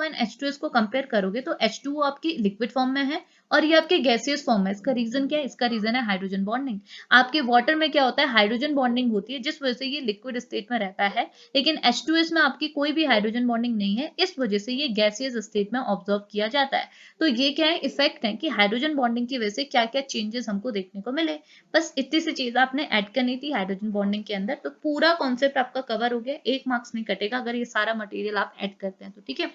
and H2S को कंपेयर करोगे तो H2O आपकी लिक्विड फॉर्म में है और ये आपके गैसियस फॉर्म में। इसका रीजन क्या है? इसका रीजन है हाइड्रोजन बॉन्डिंग। आपके वाटर में क्या होता है? हाइड्रोजन बॉन्डिंग होती है, जिस वजह से ये लिक्विड स्टेट में रहता है, लेकिन H2S में आपकी कोई भी हाइड्रोजन बॉन्डिंग नहीं है, इस वजह से ये गैसियस स्टेट में ऑब्जर्व किया जाता है। तो ये क्या है? इफेक्ट है कि हाइड्रोजन बॉन्डिंग की वजह से क्या क्या चेंजेस हमको देखने को मिले। बस इतनी सी चीज आपने ऐड करनी थी हाइड्रोजन बॉन्डिंग के अंदर, तो पूरा कॉन्सेप्ट आपका कवर हो गया। 1 मार्क्स नहीं कटेगा अगर ये सारा मटेरियल आप ऐड करते हैं तो, ठीक है।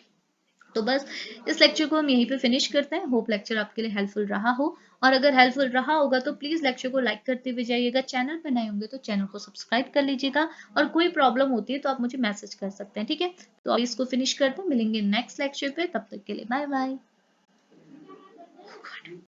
तो बस इस लेक्चर को हम यहीं पे फिनिश करते हैं। होप लेक्चर आपके लिए हेल्पफुल रहा हो, और अगर हेल्पफुल रहा होगा तो प्लीज लेक्चर को लाइक करते हुए जाइएगा। चैनल पे नए होंगे तो चैनल को सब्सक्राइब कर लीजिएगा, और कोई प्रॉब्लम होती है तो आप मुझे मैसेज कर सकते हैं, ठीक है। तो अब इसको फिनिश करते हैं, मिलेंगे नेक्स्ट लेक्चर पे, तब तक के लिए बाय बाय।